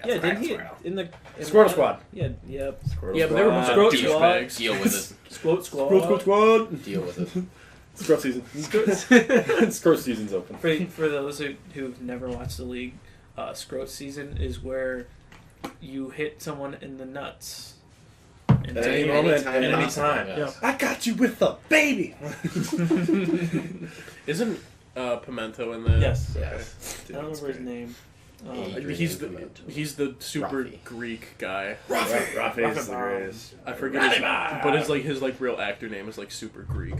Yeah, didn't he in the Squirtle Squad. Yeah, yep. Squirtle Yeah, but they were Squad. Squirtle douchebags. Deal with it. Squirtle Squad. Squirtle Squad. Deal with it. Scrub season. Scrub season's open. For those who've never watched the league, Scroat season is where you hit someone in the nuts. And At take- any moment, Anytime at any possible, time. yes. I got you with a baby. Isn't Pimento in the? Yes. Yes. I don't remember his name. Adrian He's Pimento. the super Rafi. Greek guy. Rafi is the Rafi. greatest. I forget his, but his real actor name is like super Greek.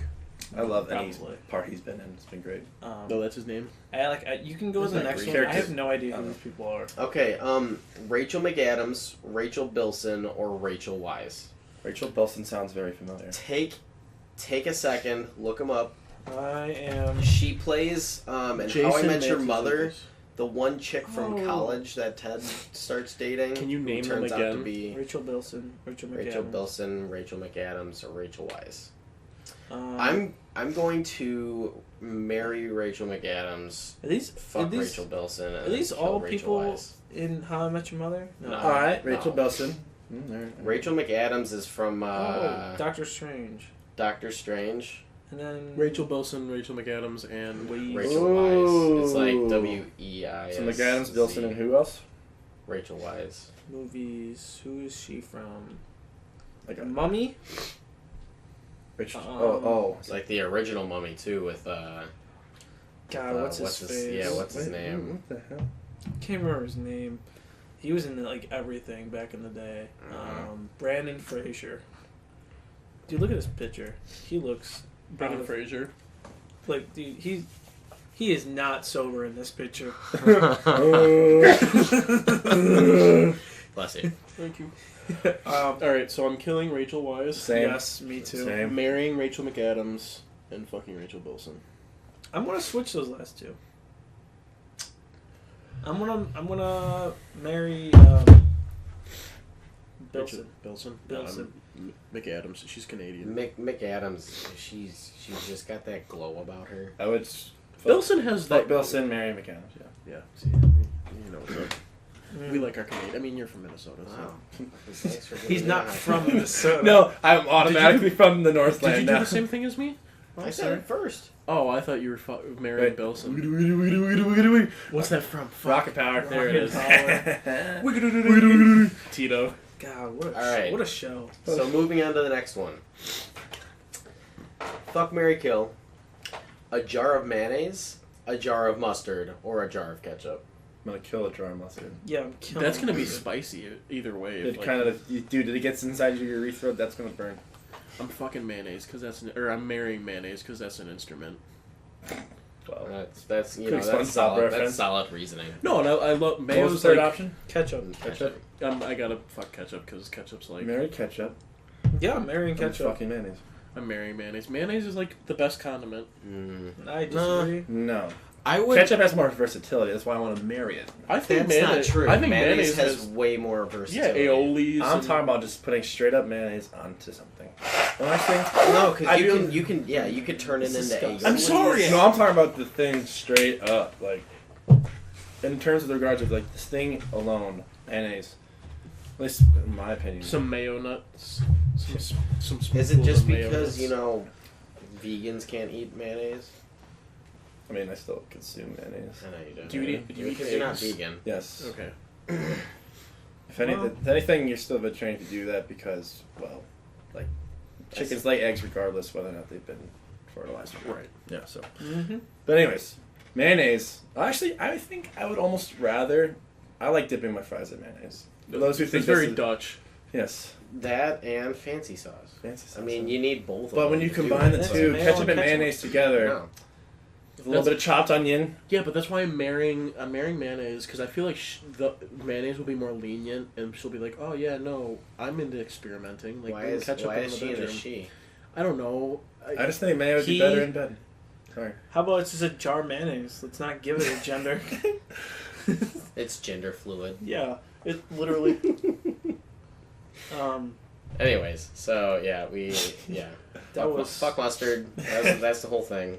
I love any Probably. part he's been in. It's been great. No, that's his name. You can go to Isn't the that next Greek one. I have characters? no idea who these people are. Okay, Rachel McAdams, Rachel Bilson, or Rachel Wise. Rachel Bilson sounds very familiar. Take a second, look them up. I am. She plays in How I Met Your Mother, the one chick from Oh. college that Ted starts dating. Can you who name them turns out to again? be Rachel Bilson, Rachel McAdams. Rachel Bilson, Rachel McAdams, or Rachel Wise. Um, I'm going to marry Rachel McAdams. Are these Fuck Rachel Bilson. And Are these kill all Rachel people Wise. in How I Met Your Mother? No. All right, Rachel No. Bilson. Rachel McAdams is from Doctor Strange. Doctor Strange. And then Rachel Bilson, Rachel McAdams, and Rachel Ooh. Wise. It's like W-E-I-S. So McAdams, Bilson, and who else? Rachel Wise. movies. Who is she from? Like a Mummy? Rachel. It's like the original Mummy too with God, what's his face? Yeah, what's his name? What the hell? Can't remember his name. He was in like everything back in the day. Brandon Fraser. Dude, look at this picture. He looks Brendan Fraser. like, dude, he is not sober in this picture. Bless you. Thank you. Um, All right, so I'm killing Rachel Wise, Same. Yes, me too. Same. marrying Rachel McAdams, and fucking Rachel Bilson. I'm gonna switch those last two. I'm gonna marry Bilson. Bilson. Bilson. McAdams. She's Canadian. McAdams, she's just got that glow about her. I would. Bilson has Fuck that. Bilson, Mary McAdams. Yeah. Yeah. See, you know what's up. We like our Canadian. I mean, you're from Minnesota, so. Wow. Thanks for He's giving not me that. from Minnesota. No, I'm automatically from the Northland Did you do now. the same thing as me? Oh, I said sorry. it first. Oh, I thought you were marrying Wait. Bilson. What's that from? Rocket power. There it is. Power. Tito. God, what a All right. what a show. So moving on to the next one. Fuck, marry, kill. A jar of mayonnaise, a jar of mustard, or a jar of ketchup. I'm gonna kill a jar of mustard. Yeah, I'm killing. That's gonna be it. spicy either way. It kind of, dude. If it gets inside your urethra, that's gonna burn. I'm fucking mayonnaise because I'm marrying mayonnaise because that's an instrument. Well, That's you Quick know SpongeBob that's solid. reference. That's solid reasoning. No, and I love what was mayo's the third like, option? Ketchup. Ketchup. I gotta fuck ketchup because ketchup's like Mary ketchup. Yeah, I'm marrying I'm ketchup. fucking mayonnaise. I'm marrying mayonnaise. Mayonnaise is like the best condiment. I disagree. No. I would. Ketchup has more versatility. That's why I want to marry it. I think That's mayonnaise. not true. I think mayonnaise has has way more yeah versatility. aiolis. I'm and- talking about just putting straight up mayonnaise onto something. The last thing. No, I because do- you can you could turn it It's into disgusting. I'm aiolis. sorry. No, I'm talking about the thing straight up. Like, in terms of the regards of like this thing alone, mayonnaise. At least in my opinion. some mayo nuts. Some Is it just spoonfuls of mayo because nuts. vegans can't eat mayonnaise? I mean, I still consume mayonnaise. I know you don't. Do you eat because you're not eggs? vegan. Yes. Okay. If anything, you're still vegetarian if you do that because, well, like, chickens lay eggs regardless whether or not they've been fertilized. Or not. Right. Yeah. So. Mm-hmm. But anyways, mayonnaise. Actually, I think I would almost rather. I like dipping my fries in mayonnaise. For those who think it's very this is- Dutch. Yes. That and fancy sauce. Fancy sauce. I mean, you need both. of But when them you to do combine it. the That's two, mayo ketchup and and ketchup. mayonnaise together, No. With a little bit of chopped onion. Yeah, but that's why I'm marrying mayonnaise, because I feel like the mayonnaise will be more lenient, and she'll be like, oh yeah, no, I'm into experimenting. Like, why is she in a she? I don't know. I just think mayo would be better in bed. Sorry. How about it's just a jar of mayonnaise? Let's not give it a gender. It's gender fluid. Yeah, it literally. Anyways, so fuck mustard. That's the whole thing.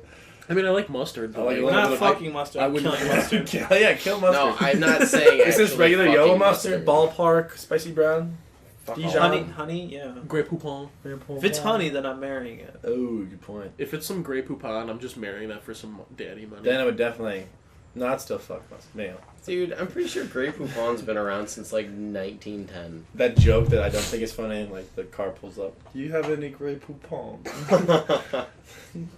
I mean, I like mustard. But I like We're not fucking mustard. I I'm wouldn't- killing mustard. Kill mustard. No, I'm not saying. Is this actually regular fucking yellow mustard, ballpark, spicy brown? Fuck Dijon. Honey, yeah. Grey Poupon. If it's honey, then I'm marrying it. Oh, good point. If it's some Grey Poupon, I'm just marrying that for some daddy money. Then I would definitely not still fuck mayo. Dude, I'm pretty sure Grey Poupon's been around since like 1910. That joke that I don't think is funny, like the car pulls up. Do you have any Grey Poupon?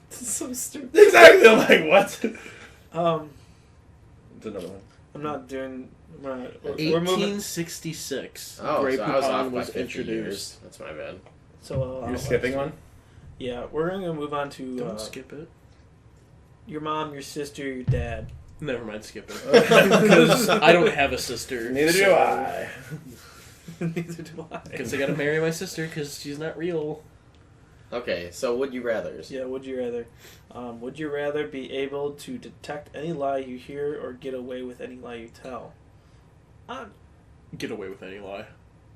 So stupid. Exactly. I'm like, what? It's another one. I'm not doing. We're moving. 1866. Oh, so I was off Poupon by was 50 introduced. years. That's my bad. So You're skipping one? Yeah, we're gonna move on to Don't skip it. your mom, your sister, your dad. Never mind, skip it. Because I don't have a sister. Neither do I. Neither do I. Because I gotta marry my sister because she's not real. Okay, so would you rather's? Yeah, would you rather? Would you rather be able to detect any lie you hear or get away with any lie you tell? Get away with any lie.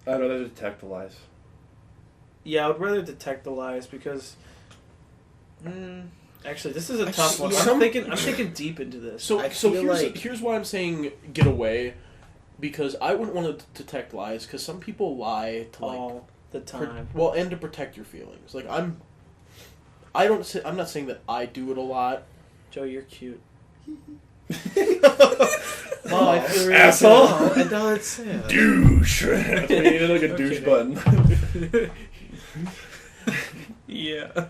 I'd rather detect the lies. Yeah, I would rather detect the lies because. Actually, this is a tough one. I'm thinking deep into this. So feel here's why I'm saying get away, because I wouldn't want to detect lies, because some people lie to all the time. and to protect your feelings. Like I'm not saying that I do it a lot. Joe, you're cute. Oh, I feel really asshole! Good. And now it's sad. Douche! We needed like a douche button. Yeah.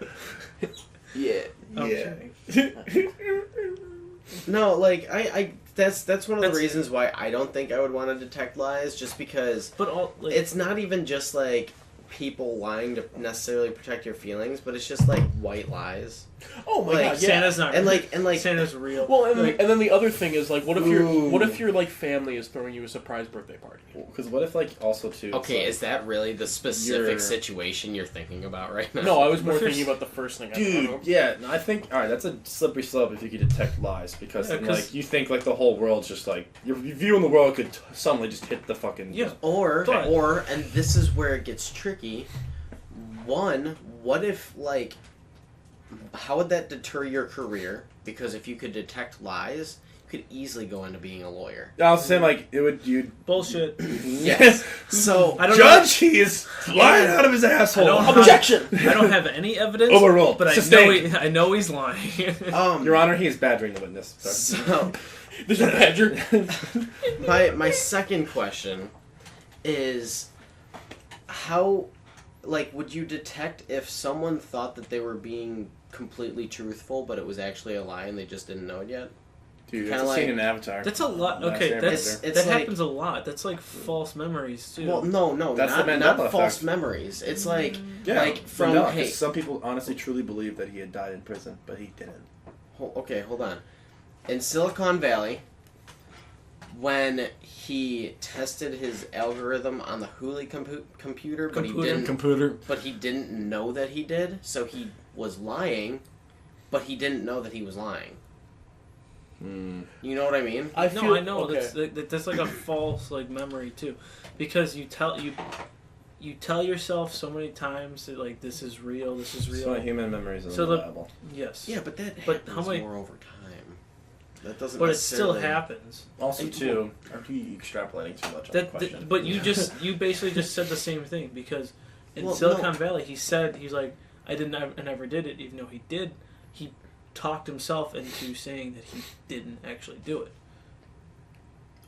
Yeah. Okay. No, like I that's one of the That's- reasons why I don't think I would want to detect lies, just because But all like, it's not even just like people lying to necessarily protect your feelings, but it's just like white lies. Oh my Like, god, yeah. Santa's not And like Santa's real. Well, and, like, and then the other thing is like, what if Ooh. your like family is throwing you a surprise birthday party? Because what if like also too? okay, it's is that really the specific You're- situation you're thinking about right now? No, I was more If you're thinking about the first thing. I Dude, thought of. yeah, no, I think all right. That's a slippery slope if you could detect lies, because Yeah, then, 'cause- like you think like the whole world's just like your view in the world could suddenly just hit the fucking Yeah. Or But- and this is where it gets tricky. One, what if like how would that deter your career? Because if you could detect lies, you could easily go into being a lawyer. I was saying like it would you bullshit. Yes. So I don't judge he is lying out of his asshole. I don't have- Objection! I don't have any evidence. Overruled. But Sustained. I know he's lying. Your Honor, he is badgering the witness. Sorry. So There's a badger. my second question is how like would you detect if someone thought that they were being completely truthful but it was actually a lie and they just didn't know it yet? Dude, Kinda it's a scene like- in Avatar. That's a lot. Last Okay, Airbender. that's It's that like- happens a lot. That's like false memories too. Well, no, That's the not Mandela false effect. memories. It's like Yeah, like from Mandela, 'cause hey, some people honestly truly believe that he had died in prison, but he didn't. okay, hold on. In Silicon Valley, when he tested his algorithm on the Hooli computer, but he didn't know that he did, so he was lying, but he didn't know that he was lying. You know what I mean? I know okay. that's like a false like memory too, because you tell yourself so many times that like this is real, this is real. So human memories are So the- reliable. Yes. Yeah, but that But happens how many- more over time. That doesn't. But it still necessarily- happens. Also, too, are you extrapolating too much on the question? But you basically just said the same thing, because in Well, Silicon no. Valley he's like I never did it, even though he did. He talked himself into saying that he didn't actually do it.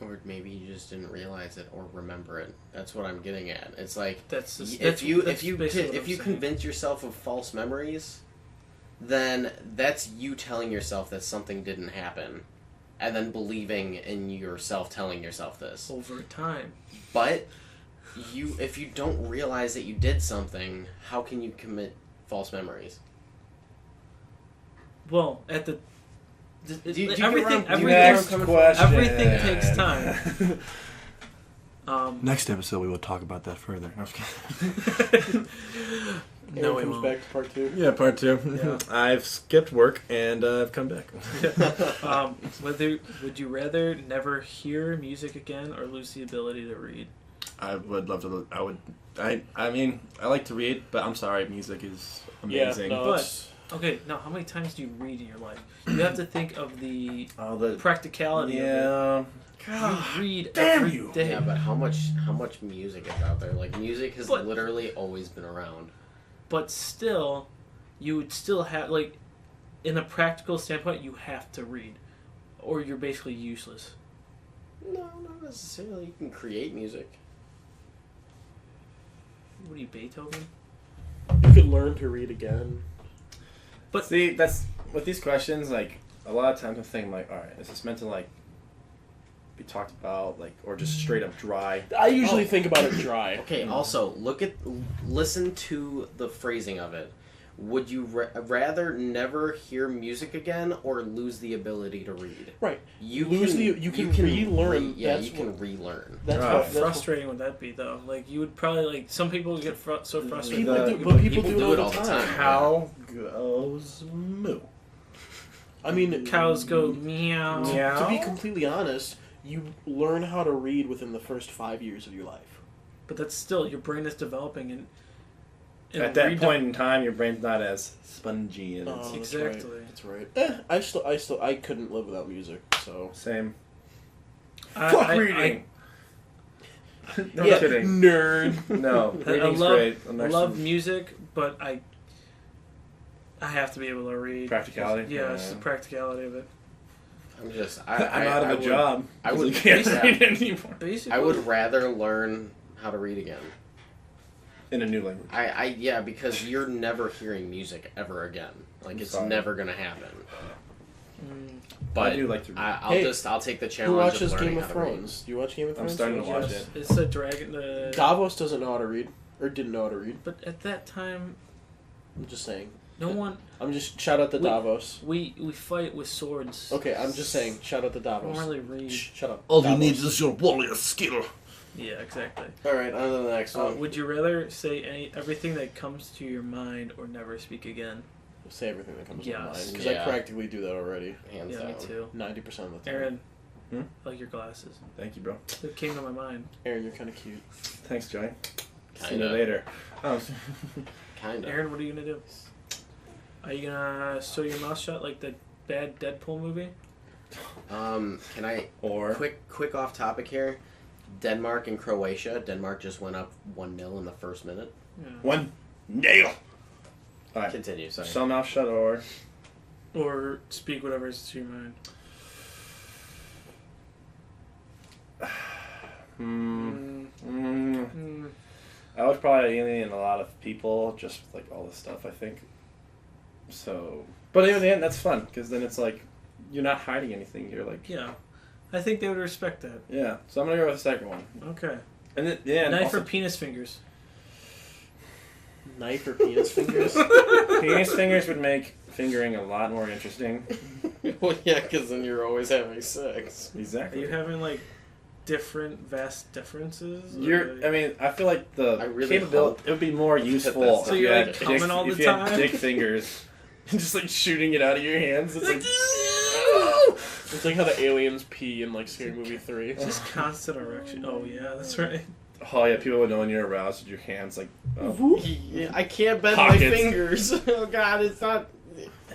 Or maybe you just didn't realize it or remember it. That's what I'm getting at. It's like That's if you basically what I'm saying. convince yourself of false memories, then that's you telling yourself that something didn't happen, and then believing in yourself telling yourself this. over time. But if you don't realize that you did something, how can you commit false memories? Well, at the Do you get everything, where I'm coming from? everything takes time. Next episode, we will talk about that further. No, we comes won't. back to part 2. Yeah, part 2. Yeah. I've skipped work and I've come back. Would you rather never hear music again or lose the ability to read? I would love to. I mean, I like to read, but I'm sorry, music is amazing. Yeah, no, But- it's- Okay, now how many times do you read in your life? You have to think of the Oh, the practicality of yeah. it. You read damn every you. day. Yeah, but how much music is out there? Like, music has But- literally always been around. But still, you would still have, like, in a practical standpoint, you have to read. Or you're basically useless. No, not necessarily. You can create music. What are you, Beethoven? You could learn to read again. But- See, that's with these questions. Like a lot of times, I'm thinking like, all right, is this meant to like be talked about, like, or just straight up dry? I usually think about it dry. Okay, also, listen to the phrasing of it. Would you rather never hear music again or lose the ability to read? Right. You can relearn. Yeah, That's you can what- relearn. That's How what, that's what- frustrating would that be, though? Like, you would probably, like, some people would get so frustrated. People that do, you but would- people do it all the time. Cow goes moo. I mean, Cows go meow. Meow. to be completely honest, you learn how to read within the first 5 years of your life. But that's still, your brain is developing, and At that point in time, your brain's not as spongy and it's Oh, that's Exactly. right. That's right. I couldn't live without music. So same. I- Fuck I- reading. No yeah, kidding. nerd. No, I reading's love, great. I love music, but I have to be able to read. Practicality? Yeah, it's Yeah. the practicality of it. I'm out of a job. I I would- can't yeah. read anymore. Basically, I would rather learn how to read again. In a new language. Yeah, because you're never hearing music ever again. Like, it's Sorry. never gonna happen. Mm, But I do like to read. I'll take the Who challenge watches of learning Game of how to read. Thrones? Do you watch Game of I'm Thrones? starting to Yes. watch it. it's the dragon. The Davos doesn't know how to read, or didn't know how to read. But at that time, I'm just saying. no one. I'm just shout out to Davos. We fight with swords. Okay, I'm just saying. Shout out to I Davos. don't really read. Shh, shut up. All Davos. you need is your warrior skill. Yeah, exactly. All right, on to the next one. Would you rather say everything that comes to your mind or never speak again? Say everything that comes to Yes. mind because Yeah. I practically do that already. Hands Yeah, down. me too. 90% of the time. Aaron, Hmm? I like your glasses. Thank you, bro. It came to my mind. Aaron, you're kind of cute. Thanks, Joey. See you Kinda. later. Oh, Kinda. Aaron, what are you gonna do? Are you gonna sew your mouth shut like the bad Deadpool movie? Can I or quick off topic here? Denmark and Croatia. Denmark just went up 1-0 in the first minute. Yeah. one nail. All right. Continue. Sorry. Shut mouth shut or Or speak whatever's to your mind. I would probably alienate a lot of people just with, like all this stuff. I think. So, but in the end, that's fun because then it's like you're not hiding anything. You're like, Yeah. I think they would respect that. yeah. So I'm gonna go with the second one. Okay. And then, yeah, and Knife also, or penis fingers? Knife or penis fingers? penis fingers would make fingering a lot more interesting. Well, yeah, because then you're always having sex. Are Exactly. you having like vast differences? I mean, I feel like the I really capability hope it would be more useful So if you're, you like, had coming dick, all the if you had time? dick fingers, and just like shooting it out of your hands. It's like, It's like how the aliens pee in like Scary Movie 3. just constant erection. Oh yeah, that's right. oh yeah, people would know when you're aroused with your hands like, oh. Yeah, I can't bend Pockets. my fingers. Oh God, it's not.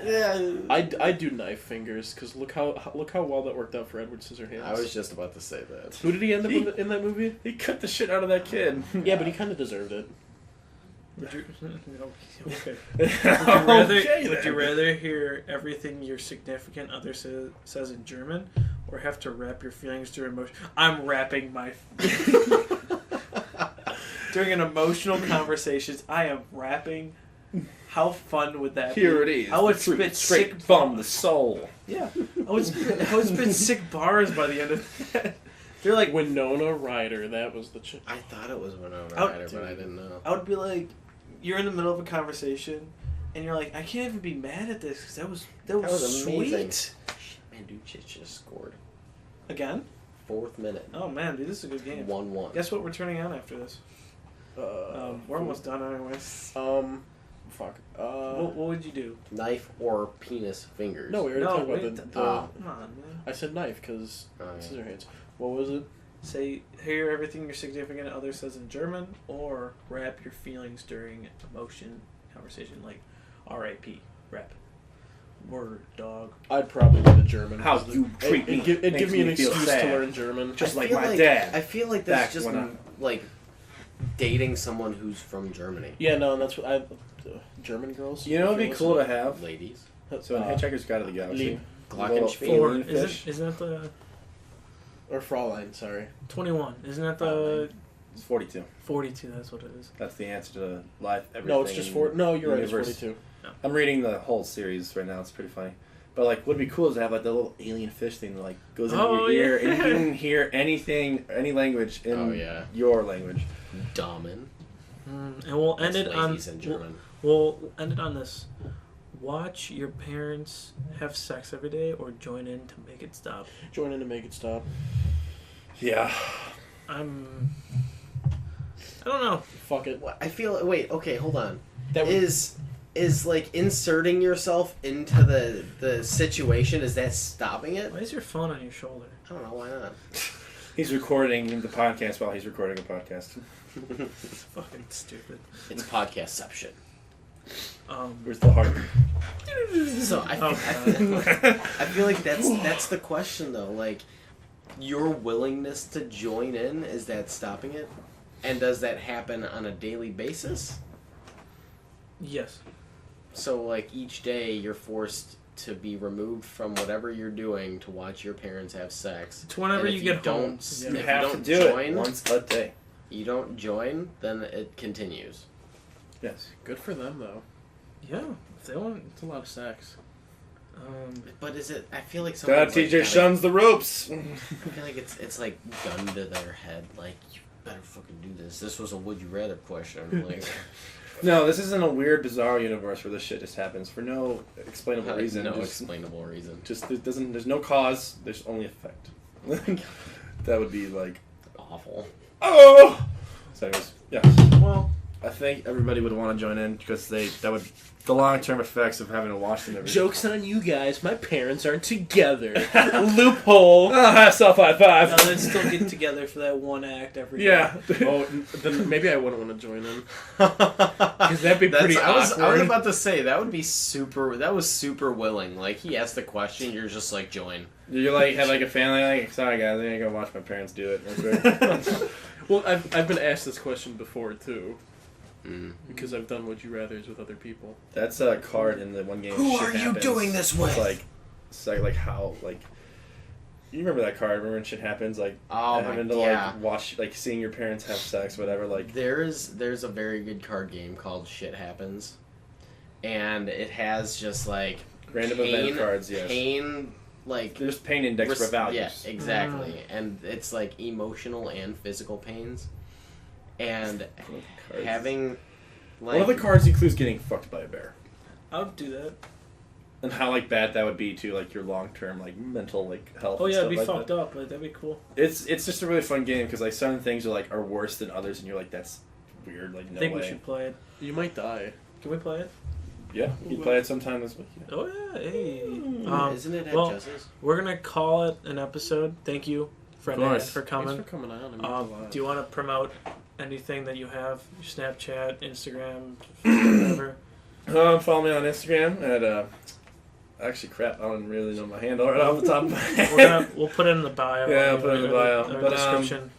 Yeah. I do knife fingers because look how well that worked out for Edward Scissorhands. I was just about to say that. Who did he end up in that movie? He cut the shit out of that kid. Yeah, but he kind of deserved it. Would you, okay. Okay, Would you then. rather hear everything your significant other says in German, or have to wrap your feelings through emotion? I'm wrapping my during an emotional conversations. I am rapping. How fun would that be? Here it is. I would the truth, spit straight sick from the soul. Yeah, I would spit sick bars by the end of that. They're like, Winona Ryder. That was the chick. I thought it was Winona Oh, Ryder, but dude. I didn't know. I would be like, you're in the middle of a conversation, and you're like, I can't even be mad at this because that was was sweet. amazing. Man, dude, shit just scored. Again? 4th minute. Oh man, dude, this is a good game. 1-1. Guess what we're turning on after this? We're almost done anyways. Fuck. What would you do? Knife or penis fingers? No, we already talked about the. come on, man. I said knife because Oh, yeah. scissor hands. What was it? Say, hear everything your significant other says in German, or rap your feelings during emotion conversation, like R.A.P. Rap. Word, dog. I'd probably go to German. How 'cause you treat me It'd makes give me an me feel excuse sad. to learn German. Just I like feel my dad. I feel like back that's just when I- like dating someone who's from Germany. Yeah, no, and that's what I. German girls. You know, it'd be If cool you're to have. Ladies. So in Hitchhiker's Guide to the Galaxy, Lieb. Glockenspiel. Little 4. alien fish. Isn't that the or Fraulein, sorry. 21? Isn't that the It's 42. 42? That's what it is. That's the answer to life. Everything. No, it's just in 4. No, you're right. It's universe. 42. I'm reading the whole series right now. It's pretty funny. But like, what'd be cool is to have like the little alien fish thing that like goes into Oh, your ear, yeah. and you can hear anything, any language in Oh, yeah. your language. Damen. And we'll end That's it on. ladies in German. We'll end it on this. Watch your parents have sex every day, or join in to make it stop. Join in to make it stop. Yeah. I don't know. Fuck it. I feel. Wait. Okay. Hold on. That would, Is like inserting yourself into the situation? Is that stopping it? Why is your phone on your shoulder? I don't know. Why not? He's recording the podcast while he's recording a podcast. It's fucking stupid. It's podcastception. Where's the heart? So I feel like that's the question though. Like, your willingness to join in, is that stopping it? And does that happen on a daily basis? Yes. So like each day you're forced to be removed from whatever you're doing to watch your parents have sex. It's whenever And you if get home. don't, You if you have to don't do join, it once a day. you don't join, then it continues. Yes. good for them though. Yeah. If they want. It's a lot of sex. But is it? I feel like Gotta someone's teach your like, sons the ropes. I feel like it's like gun to their head. Like, you better fucking do this. This was a would you rather question. Like, No, this isn't a weird, bizarre universe where this shit just happens for no explainable reason. no Just- explainable reason. Just it doesn't. There's no cause. There's only effect. That would be like, Awful. oh. So anyways, yeah. Well, I think everybody would want to join in because that would the long term effects of having to watch them every. Joke's on you guys. My parents aren't together. Loophole. Self high five. no, they'd still get together for that one act every day. Yeah. Oh, then maybe I wouldn't want to join in. Because that'd be pretty I was awkward. about to say that would be super. That was super willing. Like, he asked the question, you're just like, join. You like have like a family like, sorry guys, I ain't gonna watch my parents do it. That's Well, I've been asked this question before too, Mm. because I've done Would You Rathers with other people. That's a card in the one game. Who Shit are you Happens. doing this with? It's like how like. You remember that card? Remember when shit happens? Like Oh having my to yeah. like watch, like seeing your parents have sex, whatever. Like There's a very good card game called Shit Happens, and it has just like random pain, event cards. Yes. pain like There's pain index for values. Yeah, exactly. And it's like emotional and physical pains. And Cards. having like One of the cards includes getting fucked by a bear, I would do that. and how like bad that would be to like your long term like mental like health. Oh and yeah, it'd stuff be like fucked that. up, but that'd be cool. It's just a really fun game because like some things are worse than others, and you're like that's weird. Like no I think way. we should play it. You might die. Can we play it? Yeah, you play it sometime this week. Yeah. Oh yeah, hey. isn't it at well, Justice? We're gonna call it an episode. Thank you, friend, course. for coming. Thanks for coming on. It means a lot. Do you want to promote anything that you have? Your Snapchat, Instagram, whatever. Follow me on Instagram at actually crap, I don't really know my handle right off the top of my head. We'll put it in the bio. Yeah, I'll put it in the bio. Or But, description.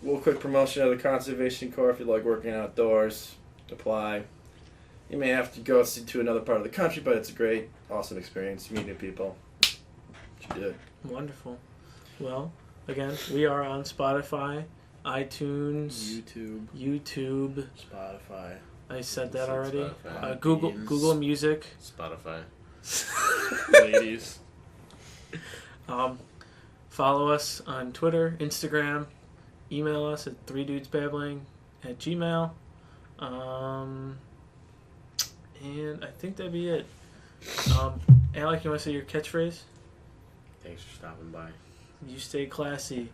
Little quick promotion of the Conservation Corps if you like working outdoors. Apply. You may have to go to another part of the country, but it's a great, awesome experience. You meet new people. You should do it. Wonderful. Well, again, we are on Spotify, iTunes, YouTube. Spotify. I said that already. Spotify. Google Music. Spotify. Ladies. Follow us on Twitter, Instagram. Email us at 3dudesbabbling@gmail. And I think that'd be it. Alec, you want to say your catchphrase? Thanks for stopping by. You stay classy,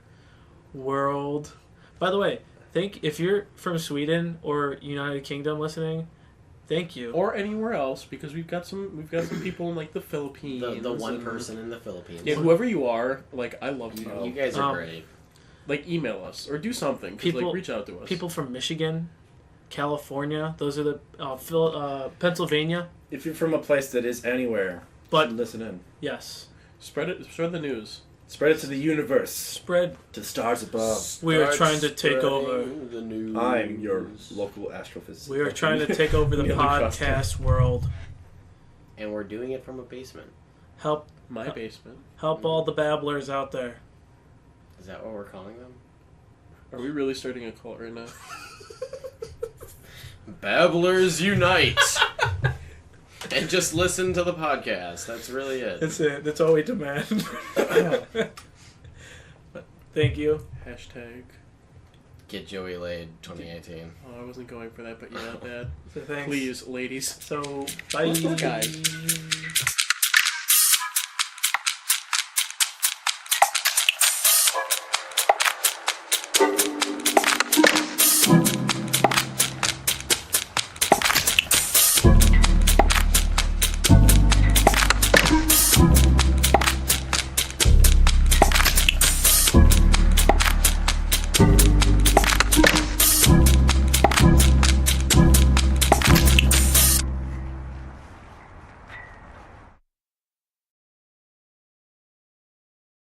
world. By the way, if you're from Sweden or United Kingdom listening, thank you. Or anywhere else, because we've got some people in like the Philippines. The one person in the Philippines. Yeah, whoever you are, like I love you. You guys are great. Like email us or do something. Like reach out to us. People from Michigan, California. Those are the Pennsylvania. If you're from a place that is anywhere, but listen in. Yes. Spread the news. Spread it to the universe. Spread to the stars above. We are trying to take over the news. I'm your local astrophysicist. We are trying to take over the podcast world. And we're doing it from a basement. Help my basement. Help all the babblers out there. Is that what we're calling them? Are we really starting a cult right now? Babblers unite. And just listen to the podcast. That's really it. That's it. That's all we demand. Thank you. Hashtag. Get Joey laid 2018. Oh, I wasn't going for that, but yeah, Dad. So thanks. Please, ladies. So, bye. Guys.